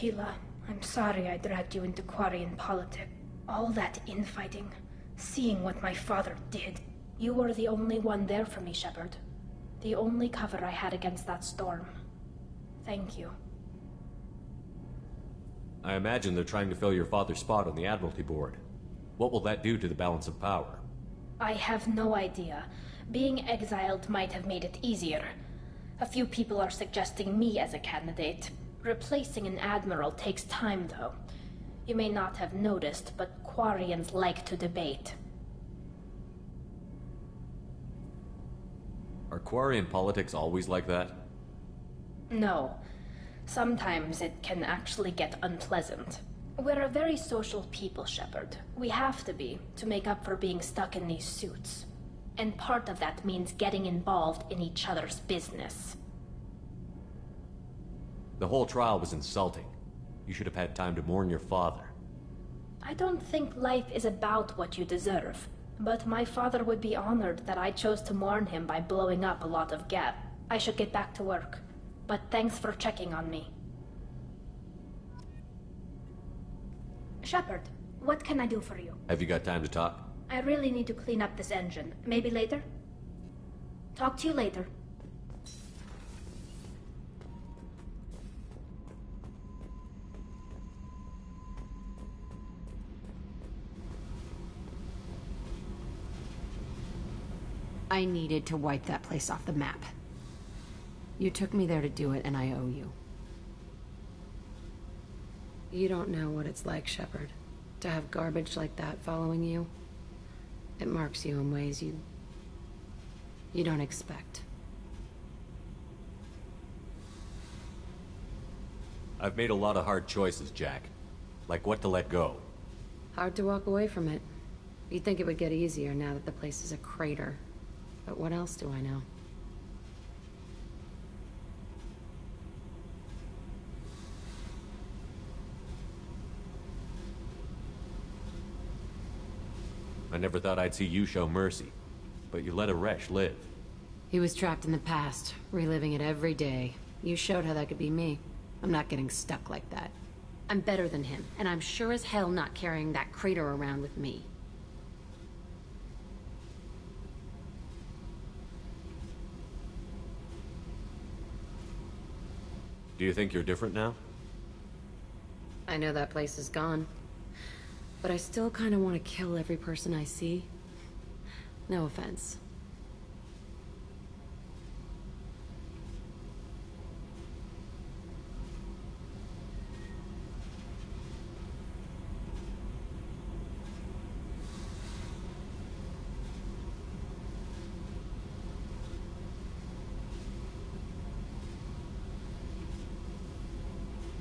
Tila, I'm sorry I dragged you into Quarian politics. All that infighting, seeing what my father did. You were the only one there for me, Shepard. The only cover I had against that storm. Thank you. I imagine they're trying to fill your father's spot on the Admiralty Board. What will that do to the balance of power? I have no idea. Being exiled might have made it easier. A few people are suggesting me as a candidate. Replacing an admiral takes time, though. You may not have noticed, but Quarians like to debate. Are Quarian politics always like that? No. Sometimes it can actually get unpleasant. We're a very social people, Shepard. We have to be, to make up for being stuck in these suits. And part of that means getting involved in each other's business. The whole trial was insulting. You should have had time to mourn your father. I don't think life is about what you deserve, but my father would be honored that I chose to mourn him by blowing up a lot of gas. I should get back to work, but thanks for checking on me. Shepard, what can I do for you? Have you got time to talk? I really need to clean up this engine. Maybe later? Talk to you later. I needed to wipe that place off the map. You took me there to do it, and I owe you. You don't know what it's like, Shepard, to have garbage like that following you. It marks you in ways you don't expect. I've made a lot of hard choices, Jack. Like what to let go. Hard to walk away from it. You'd think it would get easier now that the place is a crater. But what else do I know? I never thought I'd see you show mercy. But you let a wretch live. He was trapped in the past, reliving it every day. You showed how that could be me. I'm not getting stuck like that. I'm better than him, and I'm sure as hell not carrying that crater around with me. Do you think you're different now? I know that place is gone. But I still kind of want to kill every person I see. No offense.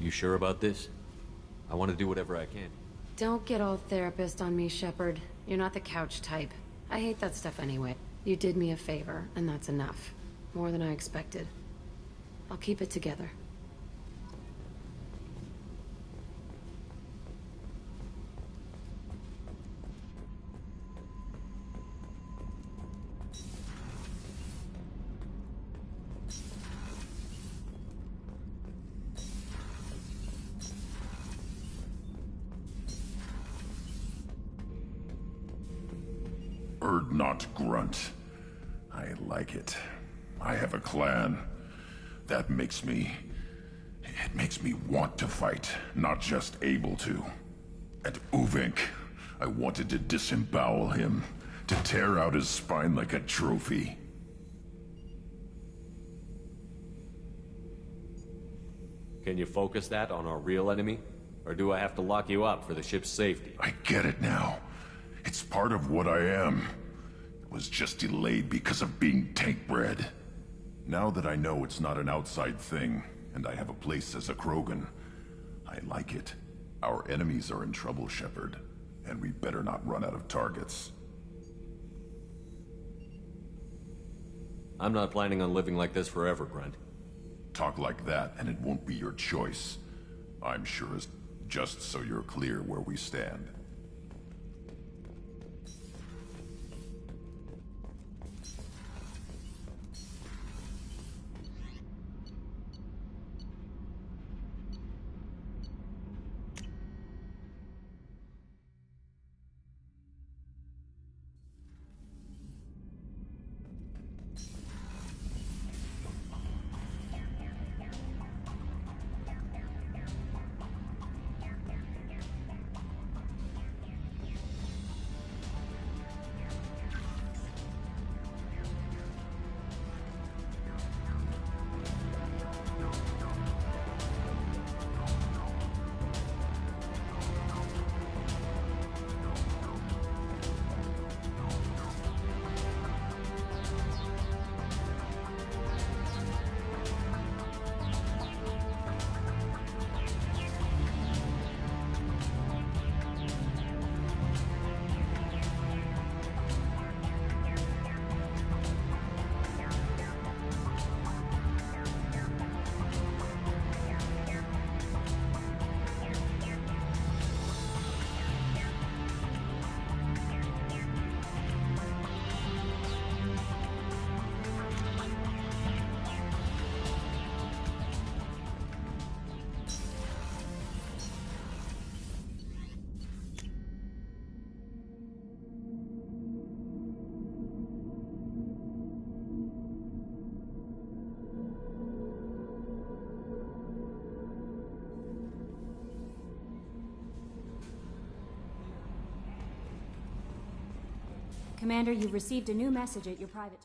You sure about this? I want to do whatever I can. Don't get all therapist on me, Shepard. You're not the couch type. I hate that stuff anyway. You did me a favor, and that's enough. More than I expected. I'll keep it together. Erd not grunt. I like it. I have a clan. That makes me... It makes me want to fight, not just able to. And Uvink, I wanted to disembowel him, to tear out his spine like a trophy. Can you focus that on our real enemy? Or do I have to lock you up for the ship's safety? I get it now. It's part of what I am. It was just delayed because of being tank-bred. Now that I know it's not an outside thing, and I have a place as a Krogan, I like it. Our enemies are in trouble, Shepard, and we better not run out of targets. I'm not planning on living like this forever, Grunt. Talk like that, and it won't be your choice. I'm sure as just so you're clear where we stand. Commander, you've received a new message at your private...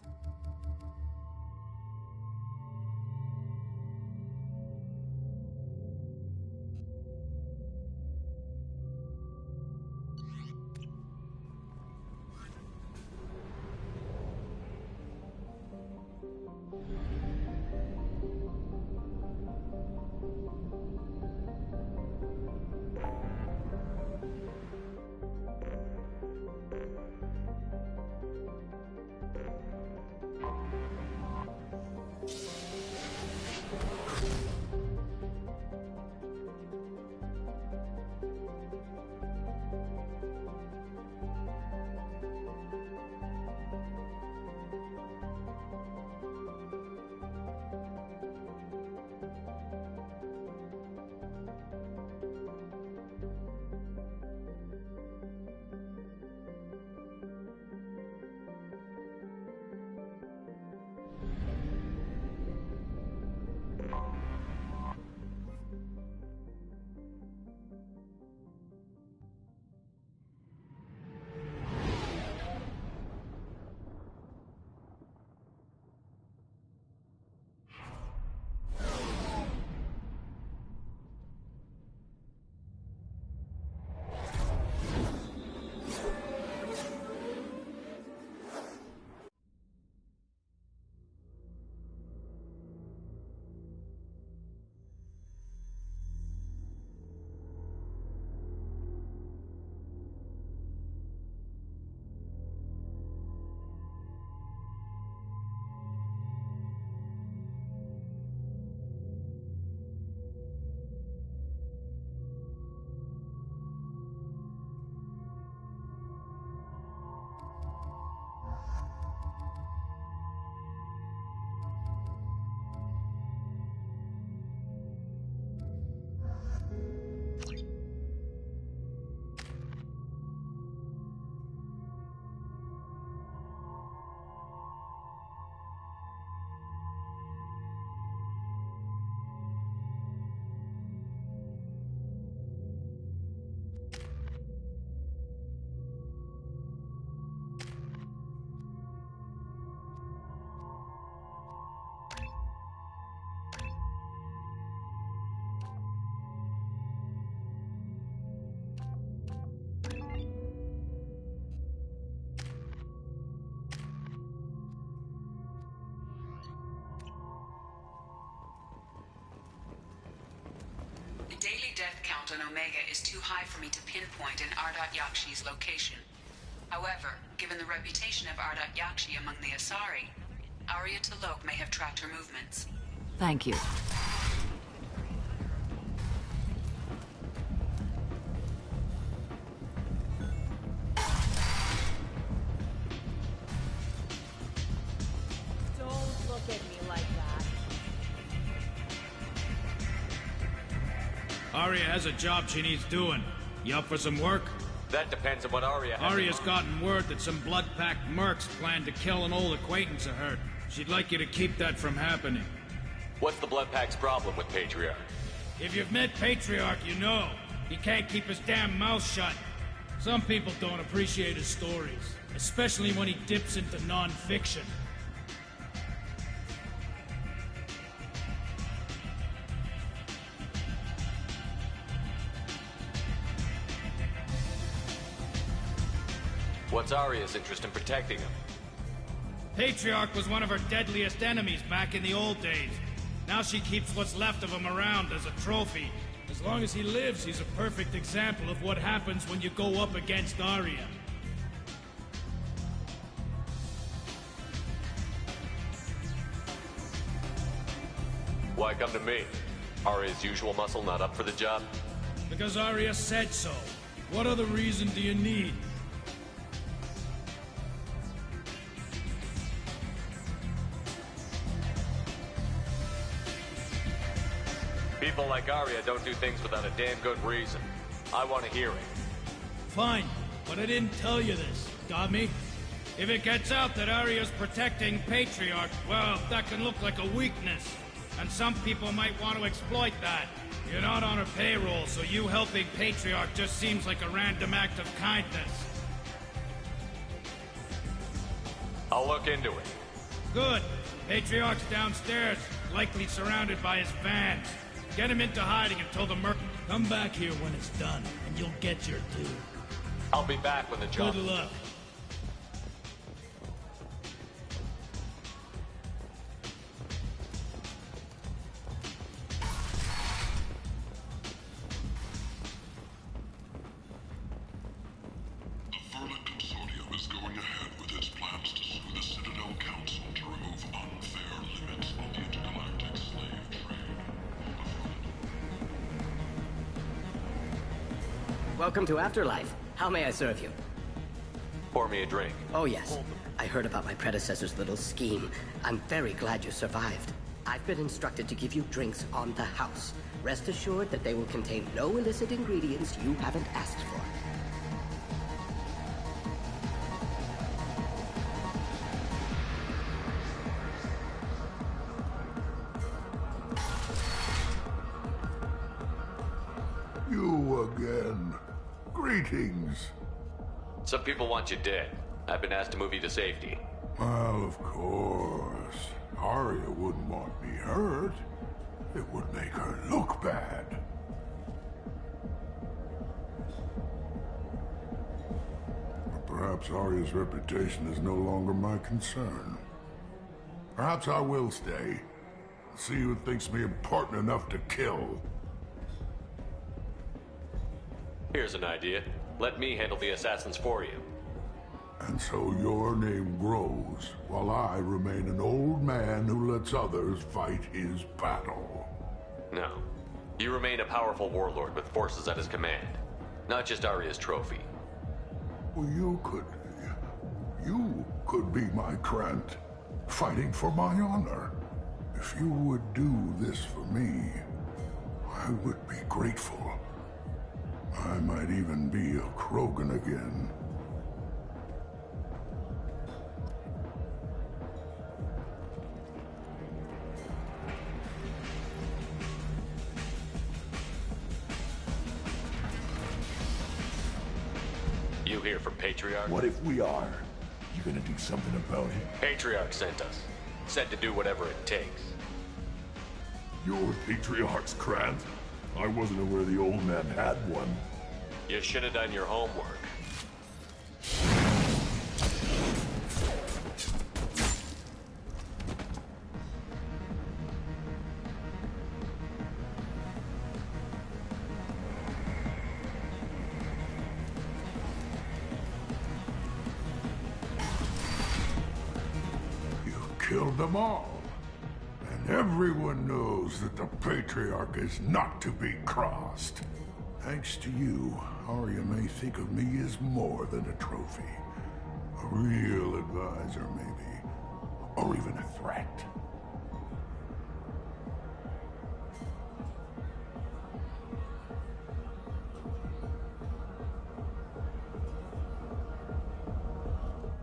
The daily death count on Omega is too high for me to pinpoint an Ardat Yakshi's location. However, given the reputation of Ardat Yakshi among the Asari, Arya T'Loak may have tracked her movements. Thank you. Don't look at me like that. Arya has a job she needs doing. You up for some work? That depends on what Arya has. Arya's gotten word that some blood-packed mercs plan to kill an old acquaintance of hers. She'd like you to keep that from happening. What's the Blood Pack's problem with Patriarch? If you've met Patriarch, you know. He can't keep his damn mouth shut. Some people don't appreciate his stories, especially when he dips into non-fiction. What's Arya's interest in protecting him? Patriarch was one of her deadliest enemies back in the old days. Now she keeps what's left of him around as a trophy. As long as he lives, he's a perfect example of what happens when you go up against Arya. Why come to me? Arya's usual muscle not up for the job? Because Arya said so. What other reason do you need? People like Arya don't do things without a damn good reason. I want to hear it. Fine, but I didn't tell you this. Got me? If it gets out that Arya's protecting Patriarch, well, that can look like a weakness. And some people might want to exploit that. You're not on her payroll, so you helping Patriarch just seems like a random act of kindness. I'll look into it. Good. Patriarch's downstairs, likely surrounded by his fans. Get him into hiding until the murder. Come back here when it's done, and you'll get your due. I'll be back when the job... Good luck. The Vermin Consortium is going ahead with its plans to sue the Citadel Council to remove unfair limits on the intergalactic slave trade. Welcome to Afterlife. How may I serve you? Pour me a drink. Oh, yes. I heard about my predecessor's little scheme. I'm very glad you survived. I've been instructed to give you drinks on the house. Rest assured that they will contain no illicit ingredients you haven't asked for. You again. Greetings. Some people want you dead. I've been asked to move you to safety. Well, of course. Arya wouldn't want me hurt. It would make her look bad. But perhaps Arya's reputation is no longer my concern. Perhaps I will stay. See who thinks me important enough to kill. Here's an idea. Let me handle the assassins for you. And so your name grows, while I remain an old man who lets others fight his battle. No. You remain a powerful warlord with forces at his command. Not just Arya's trophy. Well, you could be my Krant, fighting for my honor. If you would do this for me, I would be grateful. I might even be a Krogan again. You here from Patriarch? What if we are? You gonna do something about it? Patriarch sent us. Said to do whatever it takes. You're Patriarch's Krant? I wasn't aware the old man had one. You should have done your homework. You killed them all. And everyone knows that the Patriarch is not to be crossed. Thanks to you, Arya may think of me as more than a trophy. A real advisor, maybe. Or even a threat.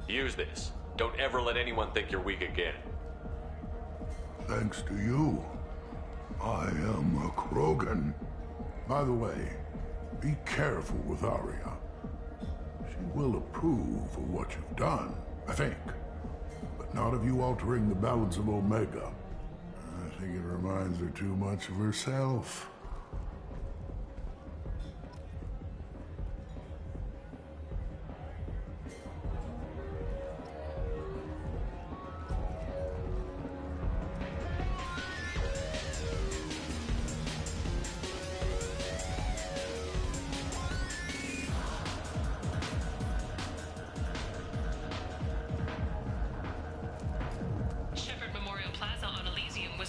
Use this. Don't ever let anyone think you're weak again. Thanks to you, I am a Krogan. By the way, be careful with Arya. She will approve of what you've done, I think. But not of you altering the balance of Omega. I think it reminds her too much of herself.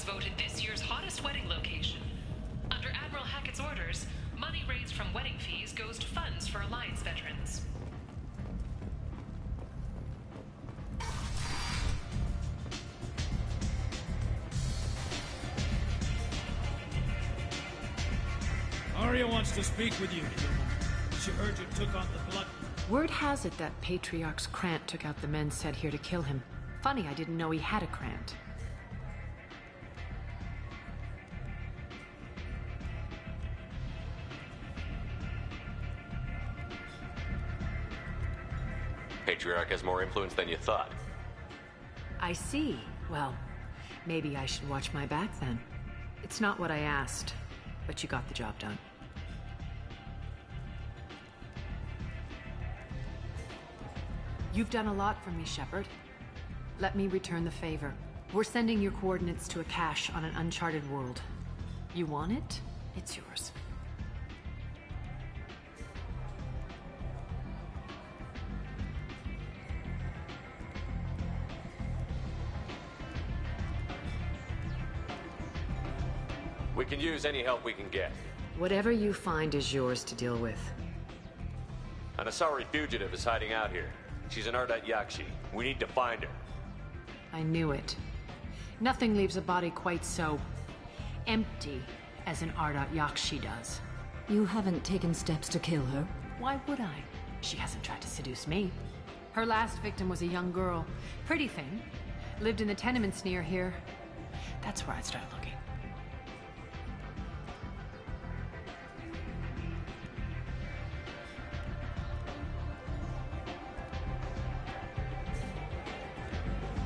Voted this year's hottest wedding location. Under Admiral Hackett's orders, money raised from wedding fees goes to funds for Alliance veterans. Arya wants to speak with you. She heard you took on the blood. Word has it that Patriarch's Krant took out the men sent here to kill him. Funny, I didn't know he had a Krant. Patriarch has more influence than you thought. I see. Well, maybe I should watch my back then. It's not what I asked, but you got the job done. You've done a lot for me, Shepard. Let me return the favor. We're sending your coordinates to a cache on an uncharted world. You want it? It's yours. We can use any help we can get. Whatever you find is yours to deal with. An Asari fugitive is hiding out here. She's an Ardat Yakshi. We need to find her. I knew it. Nothing leaves a body quite so empty as an Ardat Yakshi does. You haven't taken steps to kill her? Why would I? She hasn't tried to seduce me. Her last victim was a young girl. Pretty thing. Lived in the tenements near here. That's where I'd start looking.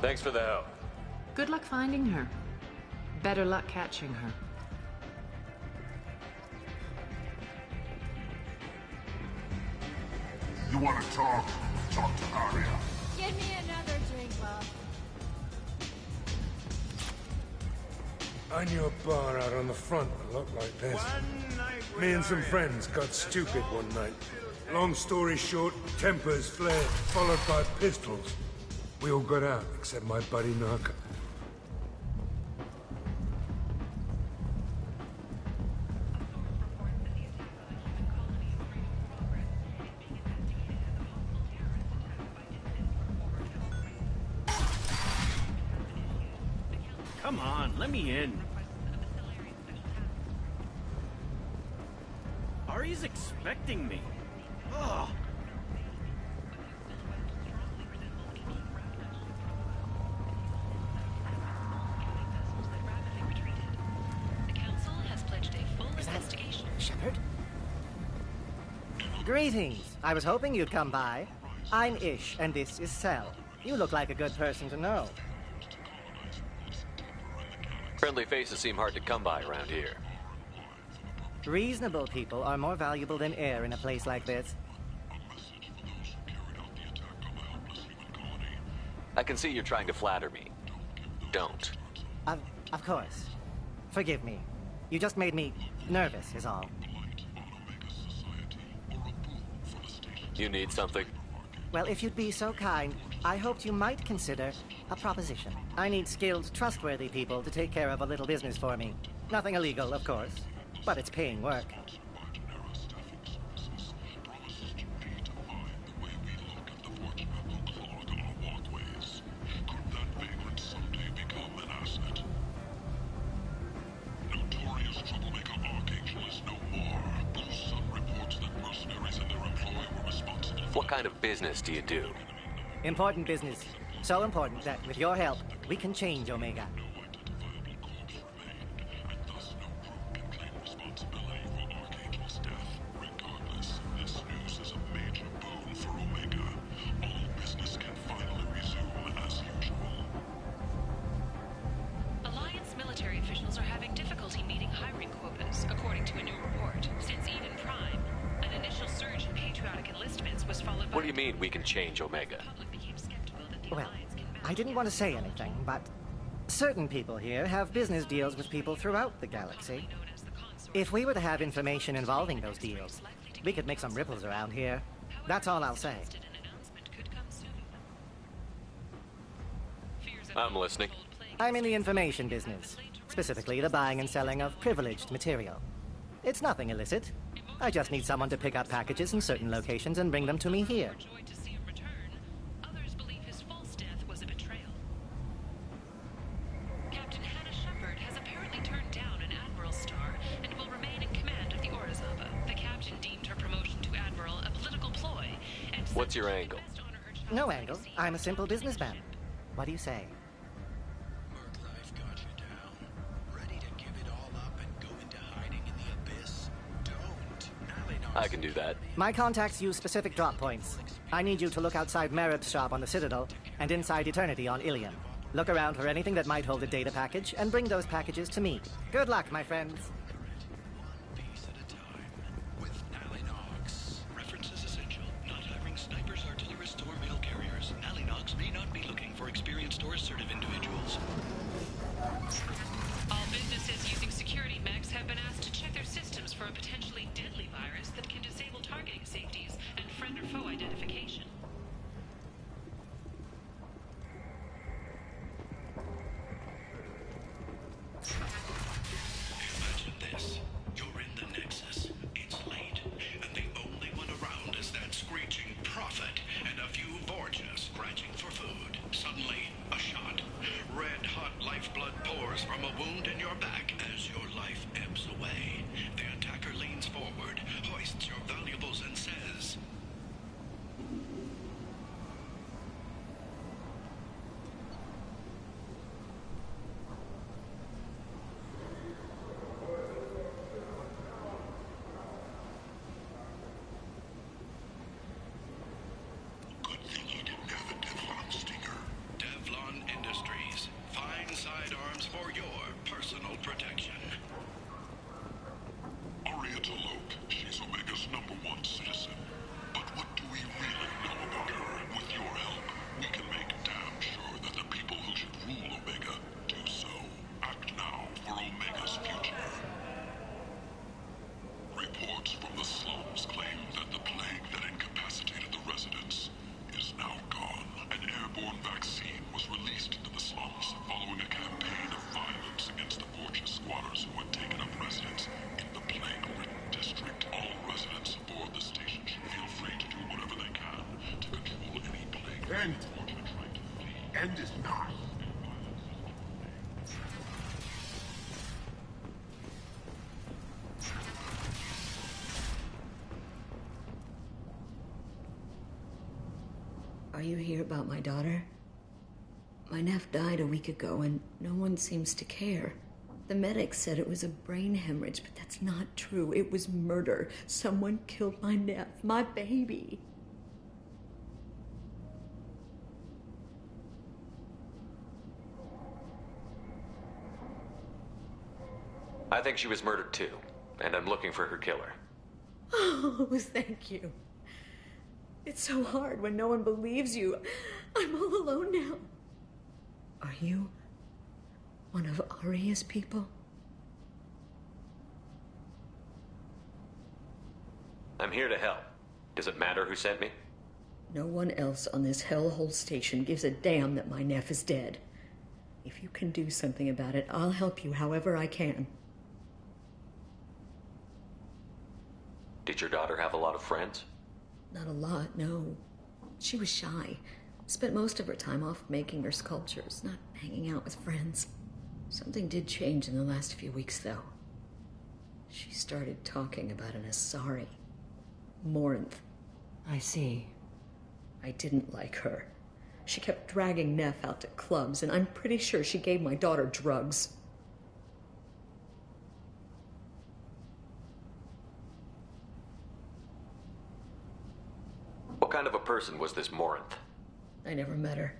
Thanks for the help. Good luck finding her. Better luck catching her. You want to talk? Talk to Arya. Give me another drink, love. I knew a bar out on the front that looked like this. Me and some friends got stupid one night. Long story short, tempers flared, followed by pistols. We all got out, except my buddy Naka. Come on, let me in. Ari's expecting me. Ugh. Shepard? Greetings. I was hoping you'd come by. I'm Ish, and this is Cell. You look like a good person to know. Friendly faces seem hard to come by around here. Reasonable people are more valuable than air in a place like this. I can see you're trying to flatter me. Don't. Of course. Forgive me. You just made me nervous, is all. You need something? Well, if you'd be so kind, I hoped you might consider a proposition. I need skilled, trustworthy people to take care of a little business for me. Nothing illegal, of course, but it's paying work. What kind of business do you do? Important business. So important that, with your help, we can change Omega. Alliance military officials are having difficulty meeting hiring quotas, according to a new report. Since Eden Prime, an initial surge in patriotic enlistments was followed by... What do you mean we can change Omega? Well, I didn't want to say anything, but certain people here have business deals with people throughout the galaxy. If we were to have information involving those deals, we could make some ripples around here. That's all I'll say. I'm listening. I'm in the information business, specifically the buying and selling of privileged material. It's nothing illicit. I just need someone to pick up packages in certain locations and bring them to me here. What's your angle? No angle. I'm a simple businessman. What do you say? I can do that. My contacts use specific drop points. I need you to look outside Merib's shop on the Citadel and inside Eternity on Ilium. Look around for anything that might hold a data package, and bring those packages to me. Good luck, my friends. Reference is essential. Not hiring snipers, artillerists, or mail carriers. Alinox may not be looking for experienced or assertive individuals. All businesses using security mechs have been asked to check their systems for a potentially deadly virus that can disable targeting safeties and friend or foe identification. Imagine this. You're in the Nexus. It's late, and the only one around is that screeching prophet and a few Vorjas scratching for food. Suddenly, a shot. Red-hot lifeblood pours from a wound in your back as your life ebbs away. The attacker leans forward, hoists your valuables, and says, Devlon Industries. Fine sidearms for your personal protection. Aria T'Loak, she's Omega's #1 citizen. But what do we really know about her? With your help, we can make damn sure that the people who should rule Omega do so. Act now for Omega's future. Reports from the slums claim that the plague that incapacitated the residents is now gone. An airborne vaccine was released into the slums following a campaign of violence against the Fortress squatters who had taken up residence in the plague-ridden district. All residents aboard the station should feel free to do whatever they can to control any plague. End is not. Are you here about my daughter? My nephew died a week ago and no one seems to care. The medics said it was a brain hemorrhage, but that's not true. It was murder. Someone killed my nephew, my baby. I think she was murdered too, and I'm looking for her killer. Oh, thank you. It's so hard when no one believes you. I'm all alone now. Are you one of Aria's people? I'm here to help. Does it matter who sent me? No one else on this hellhole station gives a damn that my nephew is dead. If you can do something about it, I'll help you however I can. Did your daughter have a lot of friends? Not a lot, no. She was shy. Spent most of her time off making her sculptures, not hanging out with friends. Something did change in the last few weeks, though. She started talking about an Asari. Morinth. I see. I didn't like her. She kept dragging Neff out to clubs, and I'm pretty sure she gave my daughter drugs. What kind of a person was this Morinth? I never met her.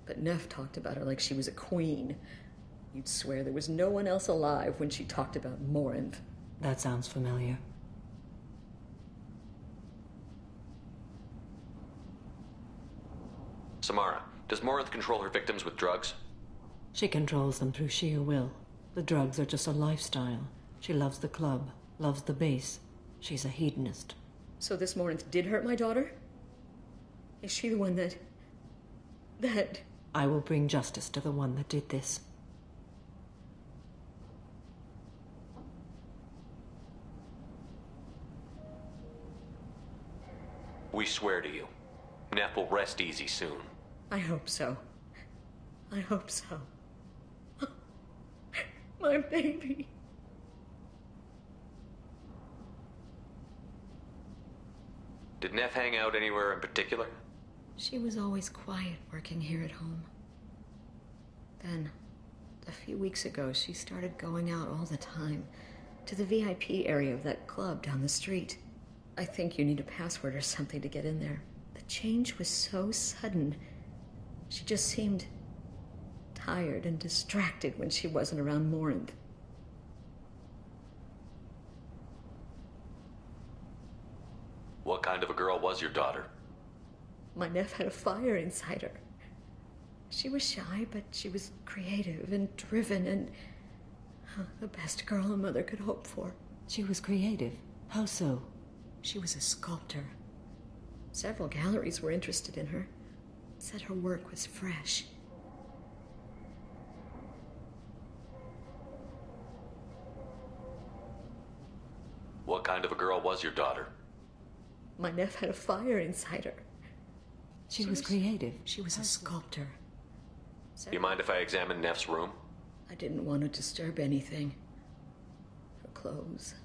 But Neff talked about her like she was a queen. You'd swear there was no one else alive when she talked about Morinth. That sounds familiar. Samara, does Morinth control her victims with drugs? She controls them through sheer will. The drugs are just a lifestyle. She loves the club, loves the base. She's a hedonist. So this Morinth did hurt my daughter? Is she the one that... I will bring justice to the one that did this. We swear to you. Neff will rest easy soon. I hope so. I hope so. My baby. Did Neff hang out anywhere in particular? She was always quiet working here at home. Then, a few weeks ago, she started going out all the time to the VIP area of that club down the street. I think you need a password or something to get in there. The change was so sudden. She just seemed tired and distracted when she wasn't around Morinth. What kind of a girl was your daughter? My nephew had a fire inside her. She was shy, but she was creative and driven and the best girl a mother could hope for. She was creative? How so? She was a sculptor. Several galleries were interested in her. Said her work was fresh. What kind of a girl was your daughter? My nephew had a fire inside her. She was creative? She was a sculptor. Do you mind if I examine Neff's room? I didn't want to disturb anything. Her clothes,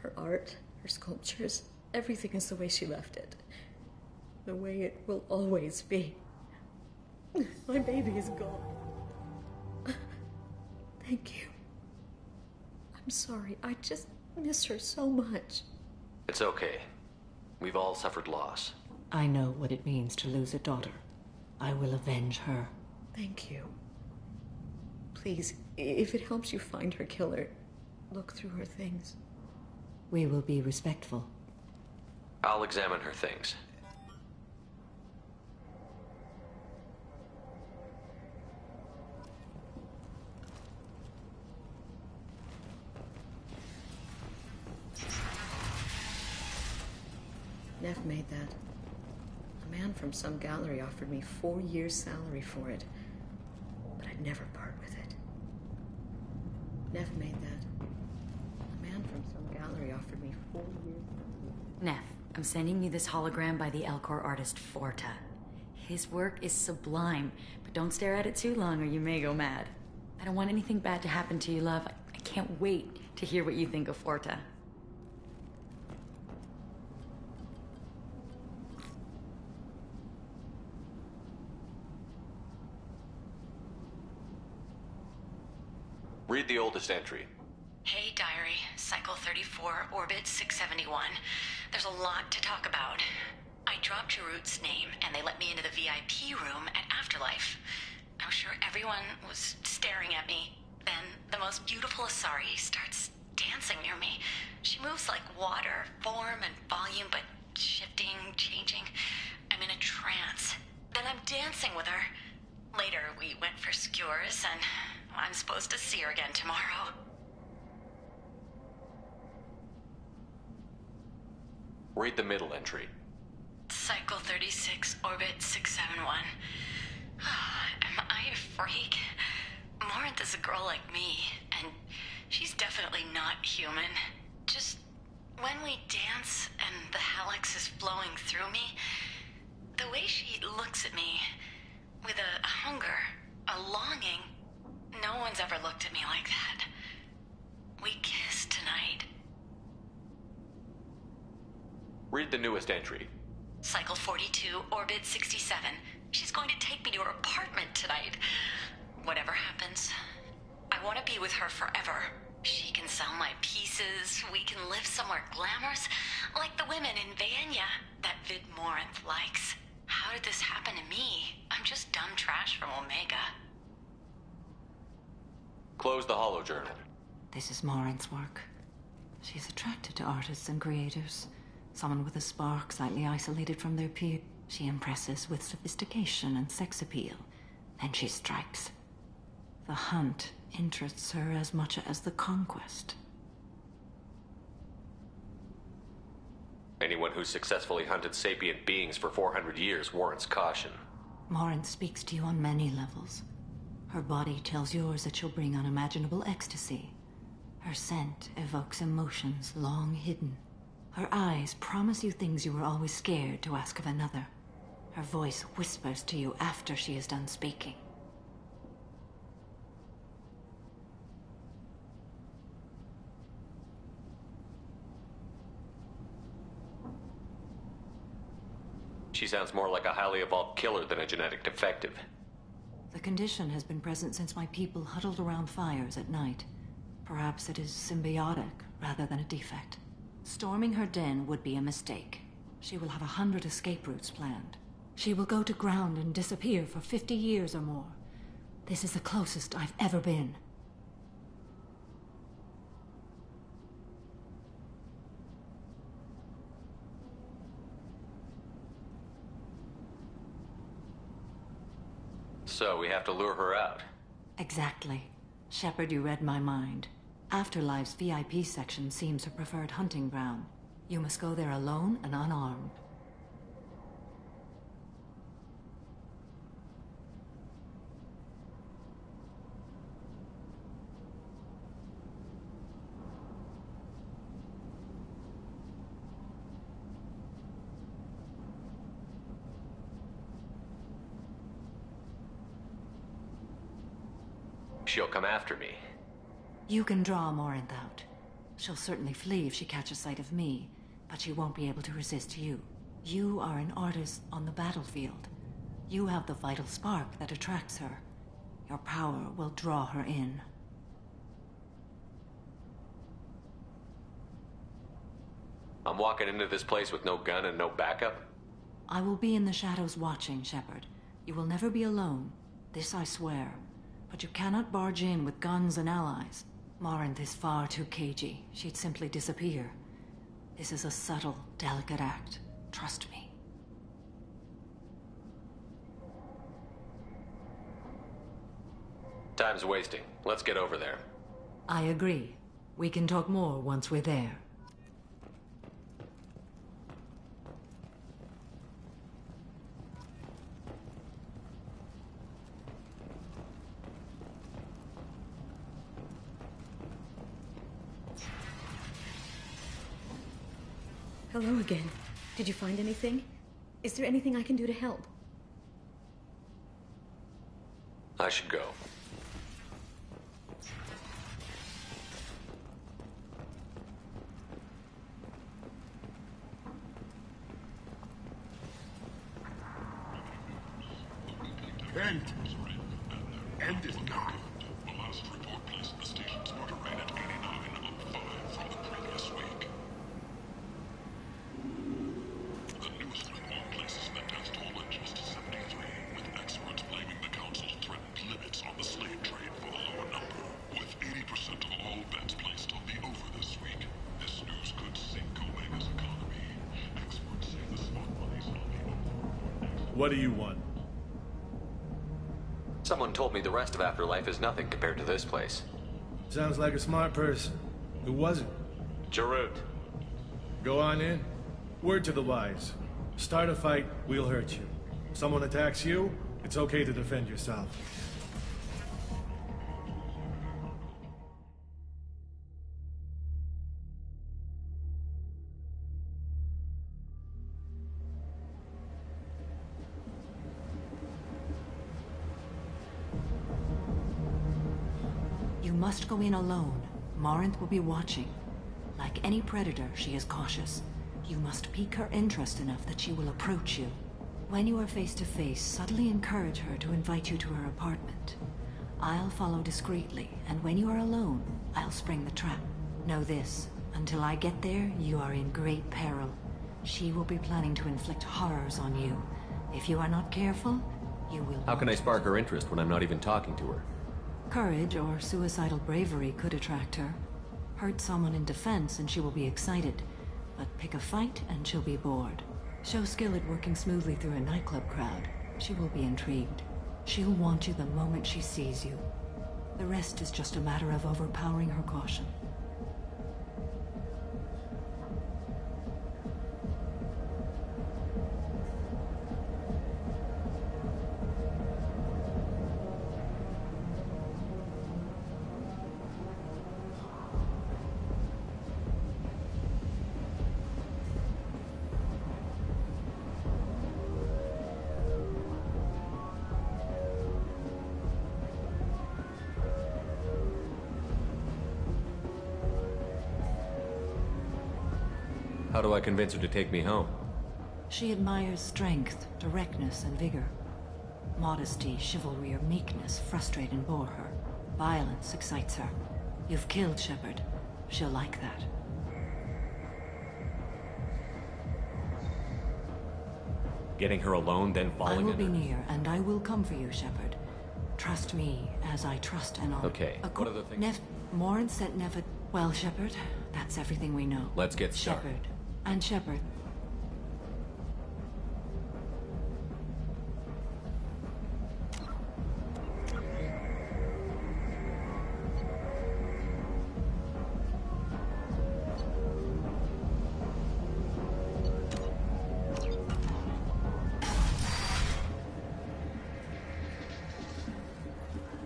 her art, her sculptures, everything is the way she left it. The way it will always be. My baby is gone. Thank you. I'm sorry. I just miss her so much. It's okay. We've all suffered loss. I know what it means to lose a daughter. I will avenge her. Thank you. Please, if it helps you find her killer, look through her things. We will be respectful. I'll examine her things. Neff made that. A man from some gallery offered me 4 years' salary for it, but I'd never part with it. Neff made that. A man from some gallery offered me 4 years' salary. Neff, I'm sending you this hologram by the Elcor artist Forta. His work is sublime, but don't stare at it too long or you may go mad. I don't want anything bad to happen to you, love. I can't wait to hear what you think of Forta. Read the oldest entry. Hey, Diary. Cycle 34, Orbit 671. There's a lot to talk about. I dropped Jarut's name, and they let me into the VIP room at Afterlife. I was sure everyone was staring at me. Then the most beautiful Asari starts dancing near me. She moves like water, form and volume, but shifting, changing. I'm in a trance. Then I'm dancing with her. Later, we went for skewers, and I'm supposed to see her again tomorrow. Read the middle entry. Cycle 36, Orbit 671. Am I a freak? Morinth is a girl like me, and she's definitely not human. Just when we dance and the Hallex is flowing through me, the way she looks at me with a hunger, a longing, no one's ever looked at me like that. We kissed tonight. Read the newest entry. Cycle 42, Orbit 67. She's going to take me to her apartment tonight. Whatever happens, I want to be with her forever. She can sell my pieces. We can live somewhere glamorous, like the women in Vanya that Vid Morinth likes. How did this happen to me? I'm just dumb trash from Omega. Close the holojournal. This is Morinth's work. She's attracted to artists and creators. Someone with a spark, slightly isolated from their peer. She impresses with sophistication and sex appeal. Then she strikes. The hunt interests her as much as the conquest. Anyone who's successfully hunted sapient beings for 400 years warrants caution. Morinth speaks to you on many levels. Her body tells yours that she'll bring unimaginable ecstasy. Her scent evokes emotions long hidden. Her eyes promise you things you were always scared to ask of another. Her voice whispers to you after she is done speaking. She sounds more like a highly evolved killer than a genetic defective. The condition has been present since my people huddled around fires at night. Perhaps it is symbiotic rather than a defect. Storming her den would be a mistake. She will have 100 escape routes planned. She will go to ground and disappear for 50 years or more. This is the closest I've ever been. So we have to lure her out. Exactly. Shepard, you read my mind. Afterlife's VIP section seems her preferred hunting ground. You must go there alone and unarmed. She'll come after me. You can draw Morinth out. She'll certainly flee if she catches sight of me, but she won't be able to resist you. You are an artist on the battlefield. You have the vital spark that attracts her. Your power will draw her in. I'm walking into this place with no gun and no backup? I will be in the shadows watching, Shepard. You will never be alone. This I swear. But you cannot barge in with guns and allies. Morinth is far too cagey. She'd simply disappear. This is a subtle, delicate act. Trust me. Time's wasting. Let's get over there. I agree. We can talk more once we're there. Hello again. Did you find anything? Is there anything I can do to help? I should go. Kent! End it now! The last report placed the station's murder rate at 89, up 5 from the previous week. The newest wrong places the death toll at just 73, with experts blaming the Council's threatened limits on the slave trade for the lower number. With 80% of all bets placed on the over this week, this news could sink Omega's economy. Experts say the spot money's on the over. What do you want? Someone told me the rest of Afterlife is nothing compared to this place. Sounds like a smart person. Who was it? Jarut. Go on in. Word to the wise. Start a fight, we'll hurt you. Someone attacks you, it's okay to defend yourself. You must go in alone. Morinth will be watching. Like any predator, she is cautious. You must pique her interest enough that she will approach you. When you are face to face, subtly encourage her to invite you to her apartment. I'll follow discreetly, and when you are alone, I'll spring the trap. Know this, until I get there, you are in great peril. She will be planning to inflict horrors on you. If you are not careful, you will... How can I spark her interest when I'm not even talking to her? Courage or suicidal bravery could attract her. Hurt someone in defense and she will be excited. But pick a fight and she'll be bored. Show skill at working smoothly through a nightclub crowd. She will be intrigued. She'll want you the moment she sees you. The rest is just a matter of overpowering her caution. How do I convince her to take me home? She admires strength, directness, and vigor. Modesty, chivalry, or meekness frustrate and bore her. Violence excites her. You've killed Shepard. She'll like that. Getting her alone, then I falling will in be her? near, and I will come for you, Shepard. Trust me, as I trust Anon. Okay, what are the things? Morin sent never... Well, Shepard, that's everything we know. Let's get started. Shepard. And Shepard.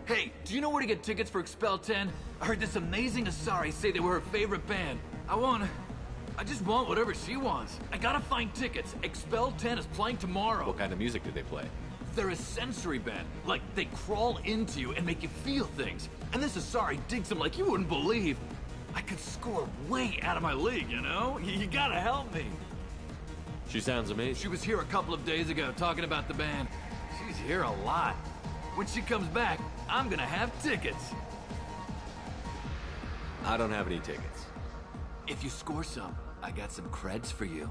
Hey, do you know where to get tickets for Expel 10? I heard this amazing Asari say they were her favorite band. I just want whatever she wants. I gotta find tickets. Expel 10 is playing tomorrow. What kind of music do they play? They're a sensory band. Like, they crawl into you and make you feel things. And this Asari digs them like you wouldn't believe. I could score way out of my league, you know? You gotta help me. She sounds amazing. She was here a couple of days ago talking about the band. She's here a lot. When she comes back, I'm gonna have tickets. I don't have any tickets. If you score some, I got some creds for you.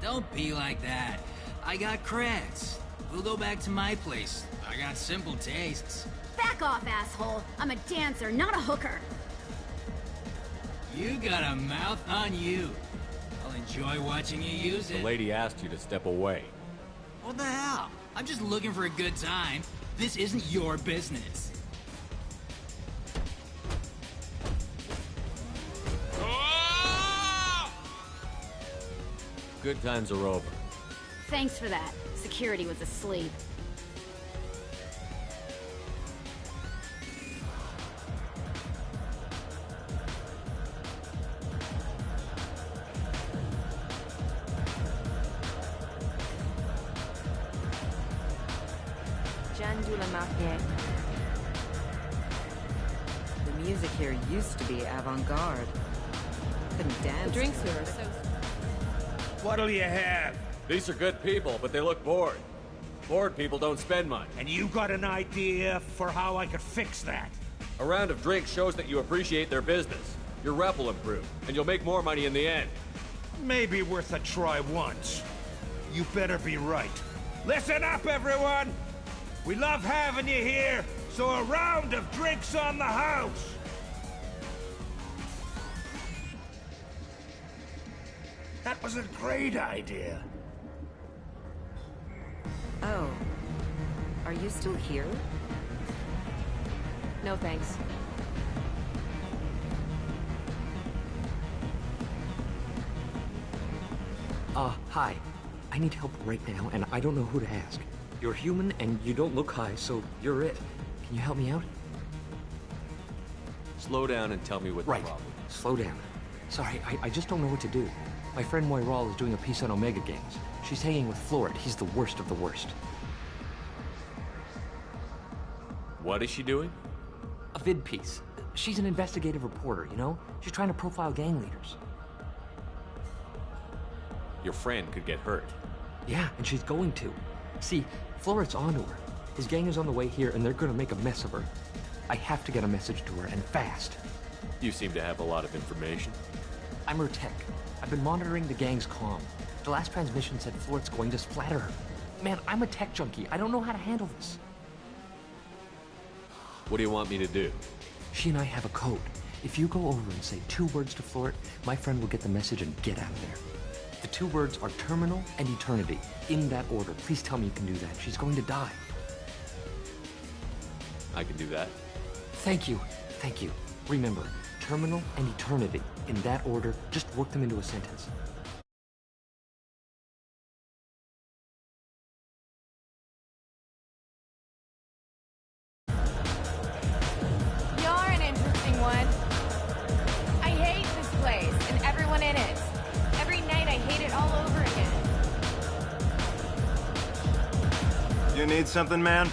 Don't be like that. I got creds. We'll go back to my place. I got simple tastes. Back off, asshole. I'm a dancer, not a hooker. You got a mouth on you. I'll enjoy watching you use it. The lady asked you to step away. What the hell? I'm just looking for a good time. This isn't your business. Good times are over. Thanks for that. Security was asleep. The music here used to be avant-garde. Couldn't dance. The drinks here are so... What'll you have? These are good people, but they look bored. Bored people don't spend much. And you got an idea for how I could fix that? A round of drinks shows that you appreciate their business. Your rep will improve, and you'll make more money in the end. Maybe worth a try once. You better be right. Listen up, everyone! We love having you here, so a round of drinks on the house! That was a great idea. Oh. Are you still here? No thanks. Hi. I need help right now, and I don't know who to ask. You're human, and you don't look high, so you're it. Can you help me out? Slow down and tell me what the problem is. Slow down. Sorry, I just don't know what to do. My friend Moiral is doing a piece on Omega Games. She's hanging with Florid. He's the worst of the worst. What is she doing? A vid piece. She's an investigative reporter, you know? She's trying to profile gang leaders. Your friend could get hurt. Yeah, and she's going to. See, Florid's onto her. His gang is on the way here, and they're gonna make a mess of her. I have to get a message to her, and fast. You seem to have a lot of information. I'm her tech. I've been monitoring the gang's comm. The last transmission said Florid's going to splatter her. Man, I'm a tech junkie. I don't know how to handle this. What do you want me to do? She and I have a code. If you go over and say 2 words to Florid, my friend will get the message and get out of there. The 2 words are terminal and eternity. In that order. Please tell me you can do that. She's going to die. I can do that. Thank you. Thank you. Remember, terminal and eternity. In that order, just work them into a sentence. You're an interesting one. I hate this place and everyone in it. Every night I hate it all over again. You need something, man?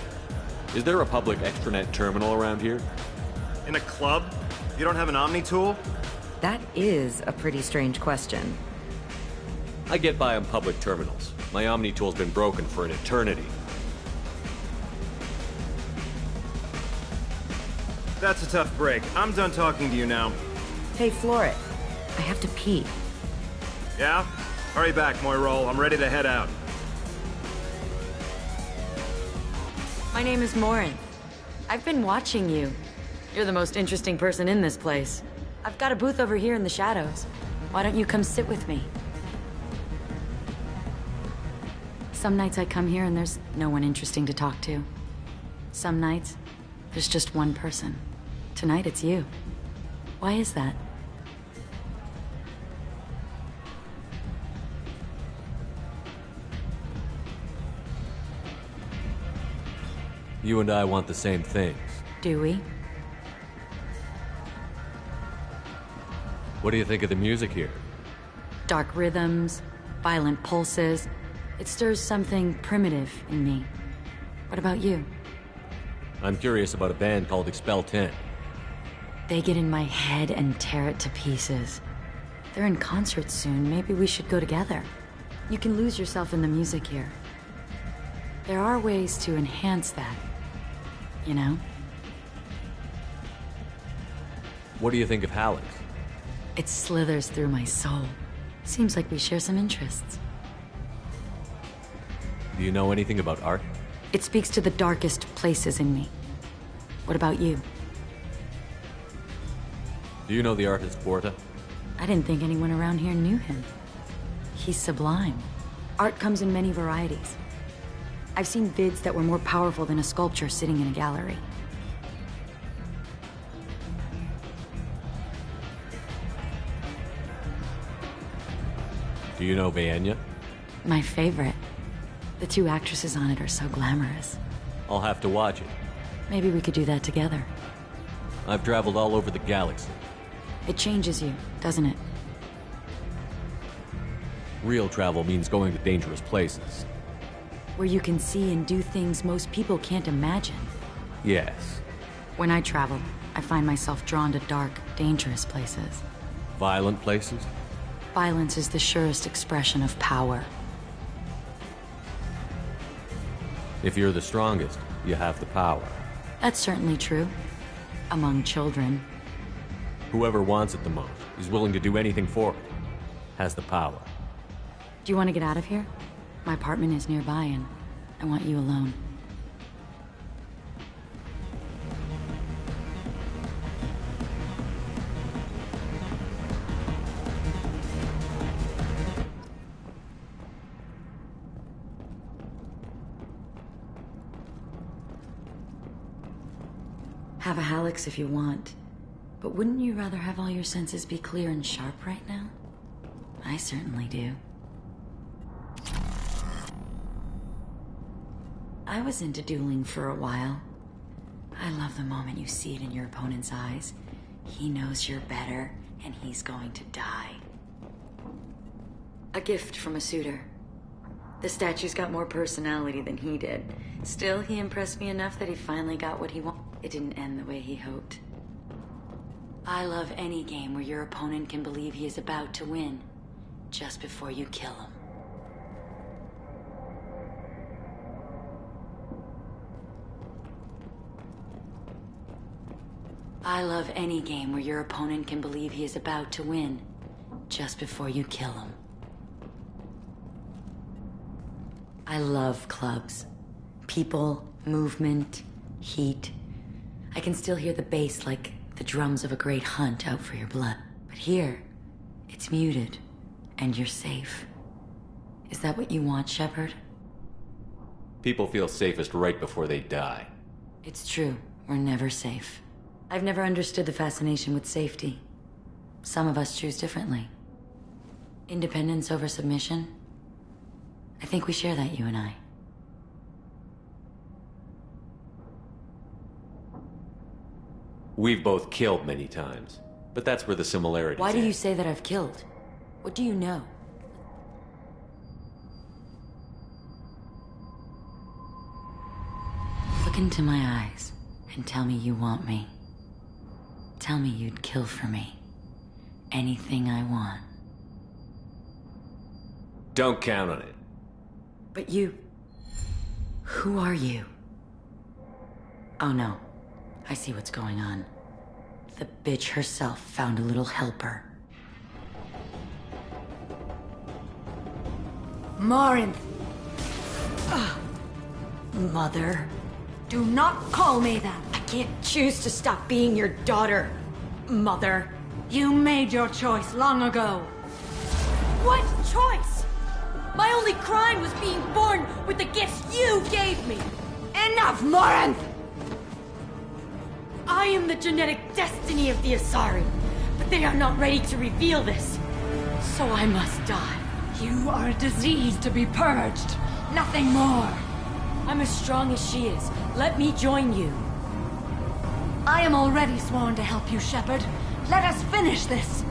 Is there a public extranet terminal around here? In a club? You don't have an Omni tool? That is a pretty strange question. I get by on public terminals. My Omni tool's been broken for an eternity. That's a tough break. I'm done talking to you now. Hey, Florid. I have to pee. Yeah? Hurry back, Moirol. I'm ready to head out. My name is Morin. I've been watching you. You're the most interesting person in this place. I've got a booth over here in the shadows. Why don't you come sit with me? Some nights I come here and there's no one interesting to talk to. Some nights, there's just one person. Tonight it's you. Why is that? You and I want the same things. Do we? What do you think of the music here? Dark rhythms, violent pulses. It stirs something primitive in me. What about you? I'm curious about a band called Pt.13. They get in my head and tear it to pieces. They're in concert soon. Maybe we should go together. You can lose yourself in the music here. There are ways to enhance that, you know? What do you think of Hallex? It slithers through my soul. Seems like we share some interests. Do you know anything about art? It speaks to the darkest places in me. What about you? Do you know the artist Porta? I didn't think anyone around here knew him. He's sublime. Art comes in many varieties. I've seen vids that were more powerful than a sculpture sitting in a gallery. Do you know Vaenya? My favorite. The two actresses on it are so glamorous. I'll have to watch it. Maybe we could do that together. I've traveled all over the galaxy. It changes you, doesn't it? Real travel means going to dangerous places. Where you can see and do things most people can't imagine. Yes. When I travel, I find myself drawn to dark, dangerous places. Violent places? Violence is the surest expression of power. If you're the strongest, you have the power. That's certainly true. Among children. Whoever wants it the most, is willing to do anything for it, has the power. Do you want to get out of here? My apartment is nearby and I want you alone. Have a Hallex if you want, but wouldn't you rather have all your senses be clear and sharp right now? I certainly do. I was into dueling for a while. I love the moment you see it in your opponent's eyes. He knows you're better, and he's going to die. A gift from a suitor. The statue's got more personality than he did. Still, he impressed me enough that he finally got what he wanted. It didn't end the way he hoped. I love any game where your opponent can believe he is about to win, just before you kill him. I love any game where your opponent can believe he is about to win, just before you kill him. I love clubs. People, movement, heat. I can still hear the bass like the drums of a great hunt out for your blood. But here, it's muted, and you're safe. Is that what you want, Shepard? People feel safest right before they die. It's true. We're never safe. I've never understood the fascination with safety. Some of us choose differently. Independence over submission? I think we share that, you and I. We've both killed many times, but that's where the similarities Why do end. you say that I've killed? What do you know? Look into my eyes and tell me you want me. Tell me you'd kill for me. Anything I want. Don't count on it. But you... Who are you? Oh no. I see what's going on. The bitch herself found a little helper. Morinth! Mother. Do not call me that! I can't choose to stop being your daughter, Mother. You made your choice long ago. What choice? My only crime was being born with the gifts you gave me. Enough, Morinth! I am the genetic destiny of the Asari, but they are not ready to reveal this. So I must die. You are a disease to be purged. Nothing more. I'm as strong as she is. Let me join you. I am already sworn to help you, Shepard. Let us finish this.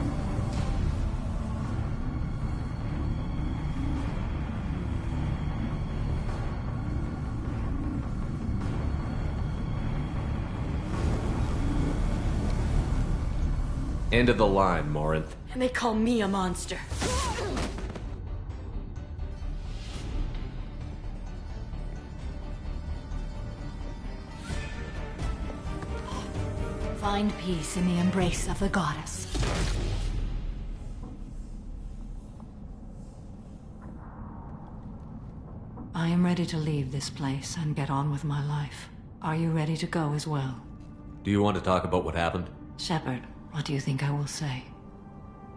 End of the line, Morinth. And they call me a monster. Find peace in the embrace of the goddess. I am ready to leave this place and get on with my life. Are you ready to go as well? Do you want to talk about what happened? Shepard, what do you think I will say?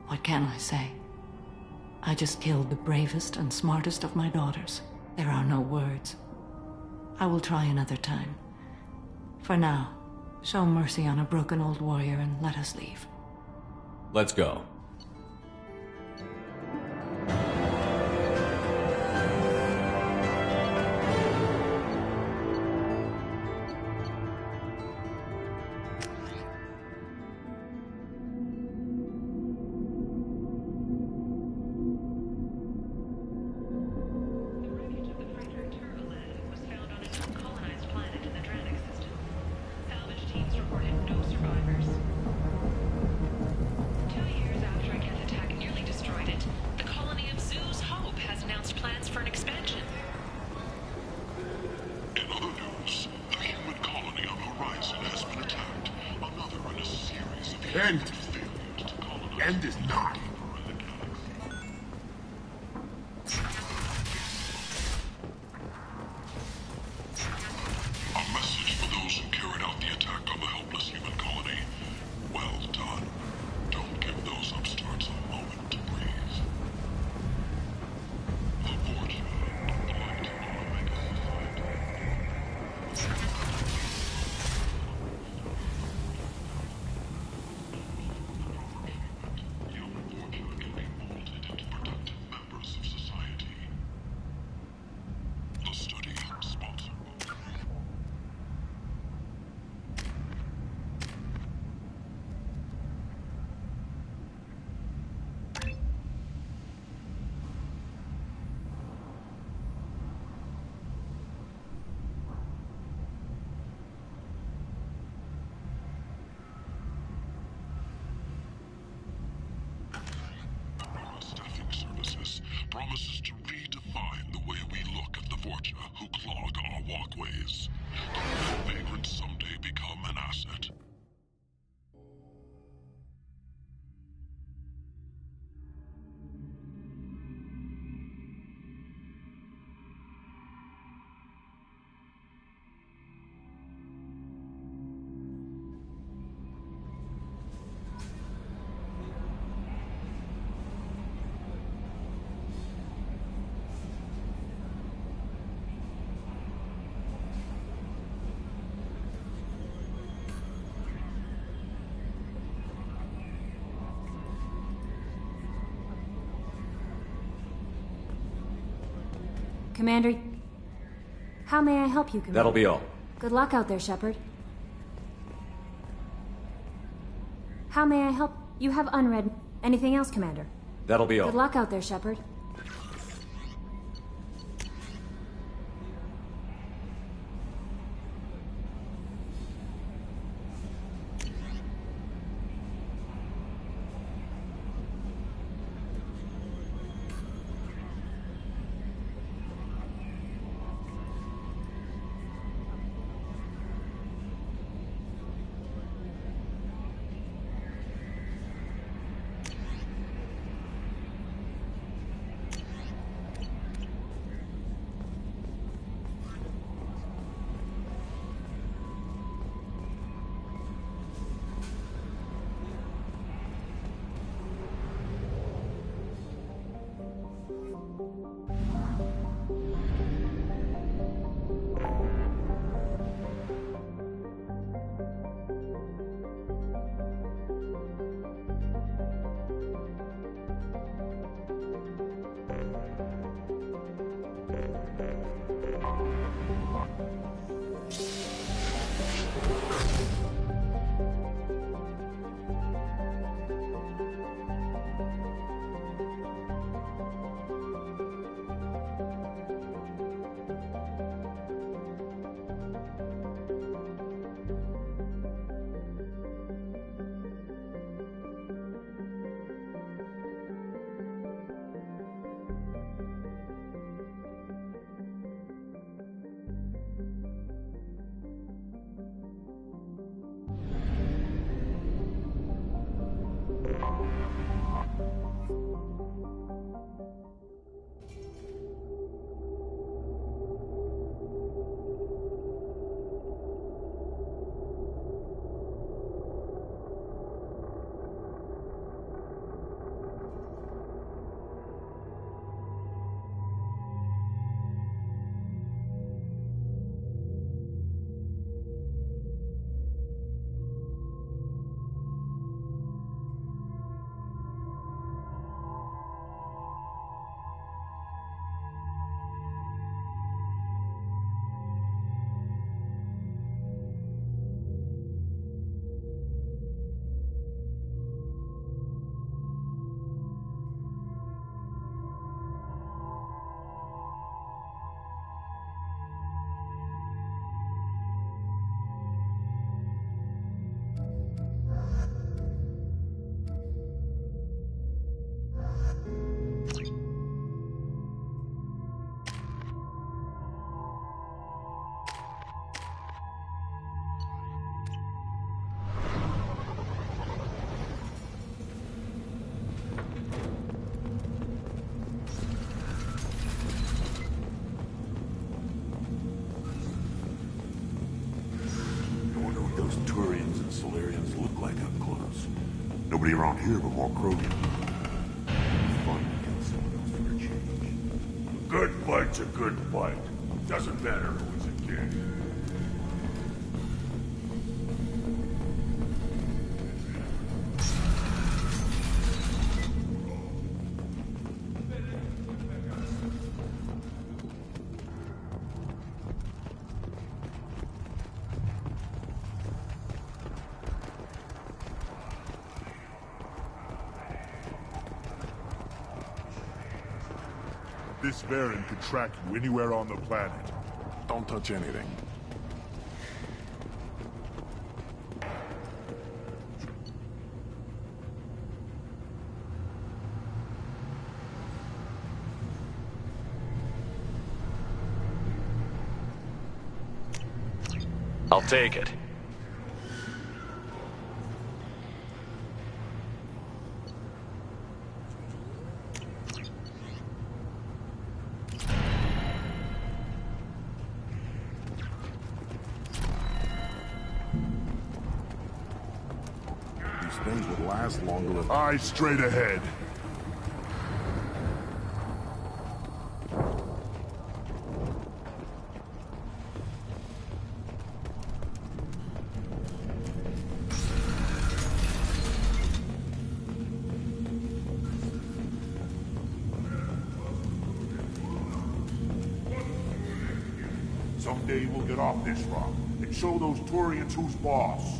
What can I say? I just killed the bravest and smartest of my daughters. There are no words. I will try another time. For now, show mercy on a broken old warrior and let us leave. Let's go. End is not. A message for those who carried out the attack on the helpless human colony. Well done. Don't give those upstarts a moment to breathe. The Vorcha, the light of Omega Society. Promises to redefine the way we look at the Vorcha who clog our walkways. Don't let vagrants someday become an asset. Commander, how may I help you, Commander? That'll be all. Good luck out there, Shepard. How may I help? You have unread. Anything else, Commander? That'll be all. Good luck out there, Shepard. the Solarians look like up close. Nobody around here but more Krogan. Fun to kill someone else for a change. A good fight's a good fight. Doesn't matter who it's against. This Baron could track you anywhere on the planet. Don't touch anything. I'll take it. These things would last longer if... Eyes straight ahead. Someday we'll get off this rock and show those Turians who's boss.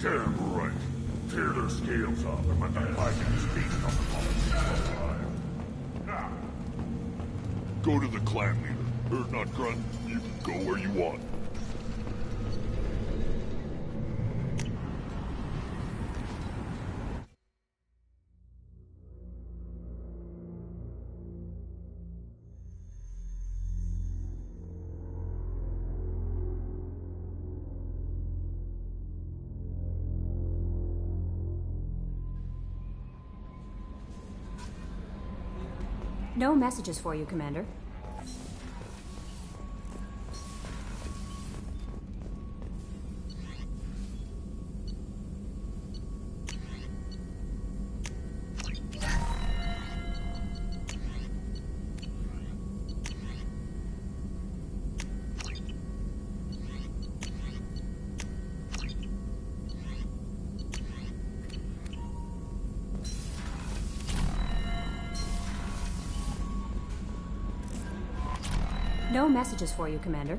Damn right. Tear their scales off and let the Vikings feast on the alive. Go to the clan leader. Or not Grunt. You can go where you want. No messages for you, Commander. No messages for you, Commander.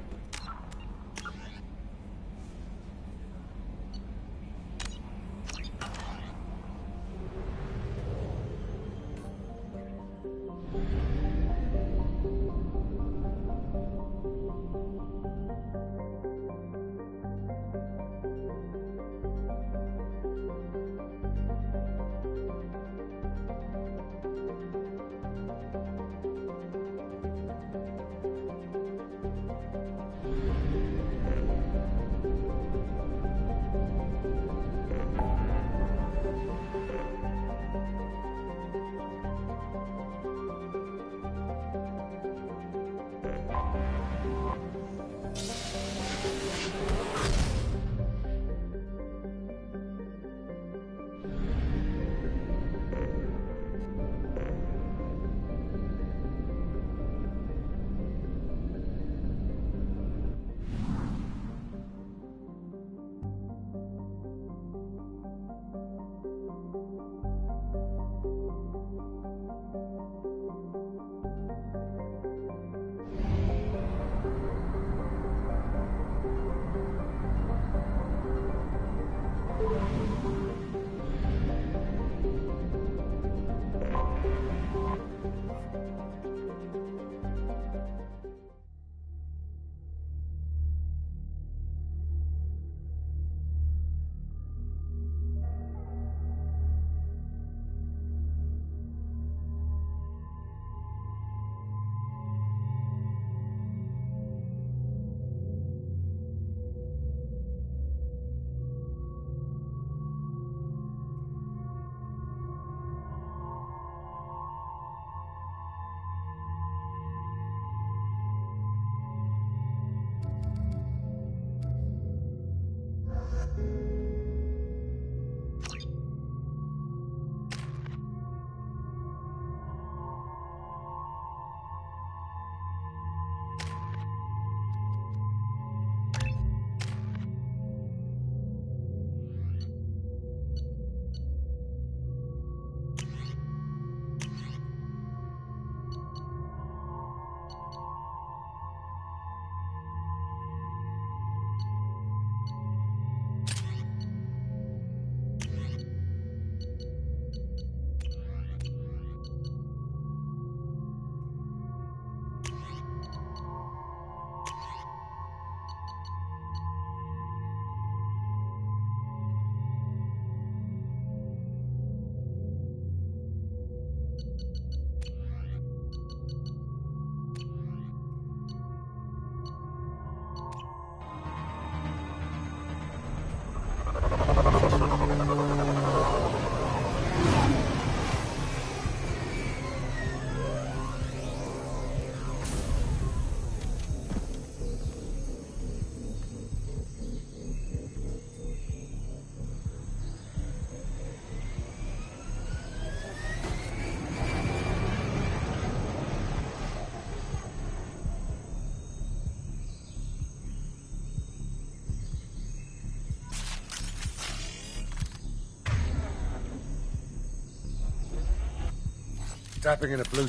Tapping into Blue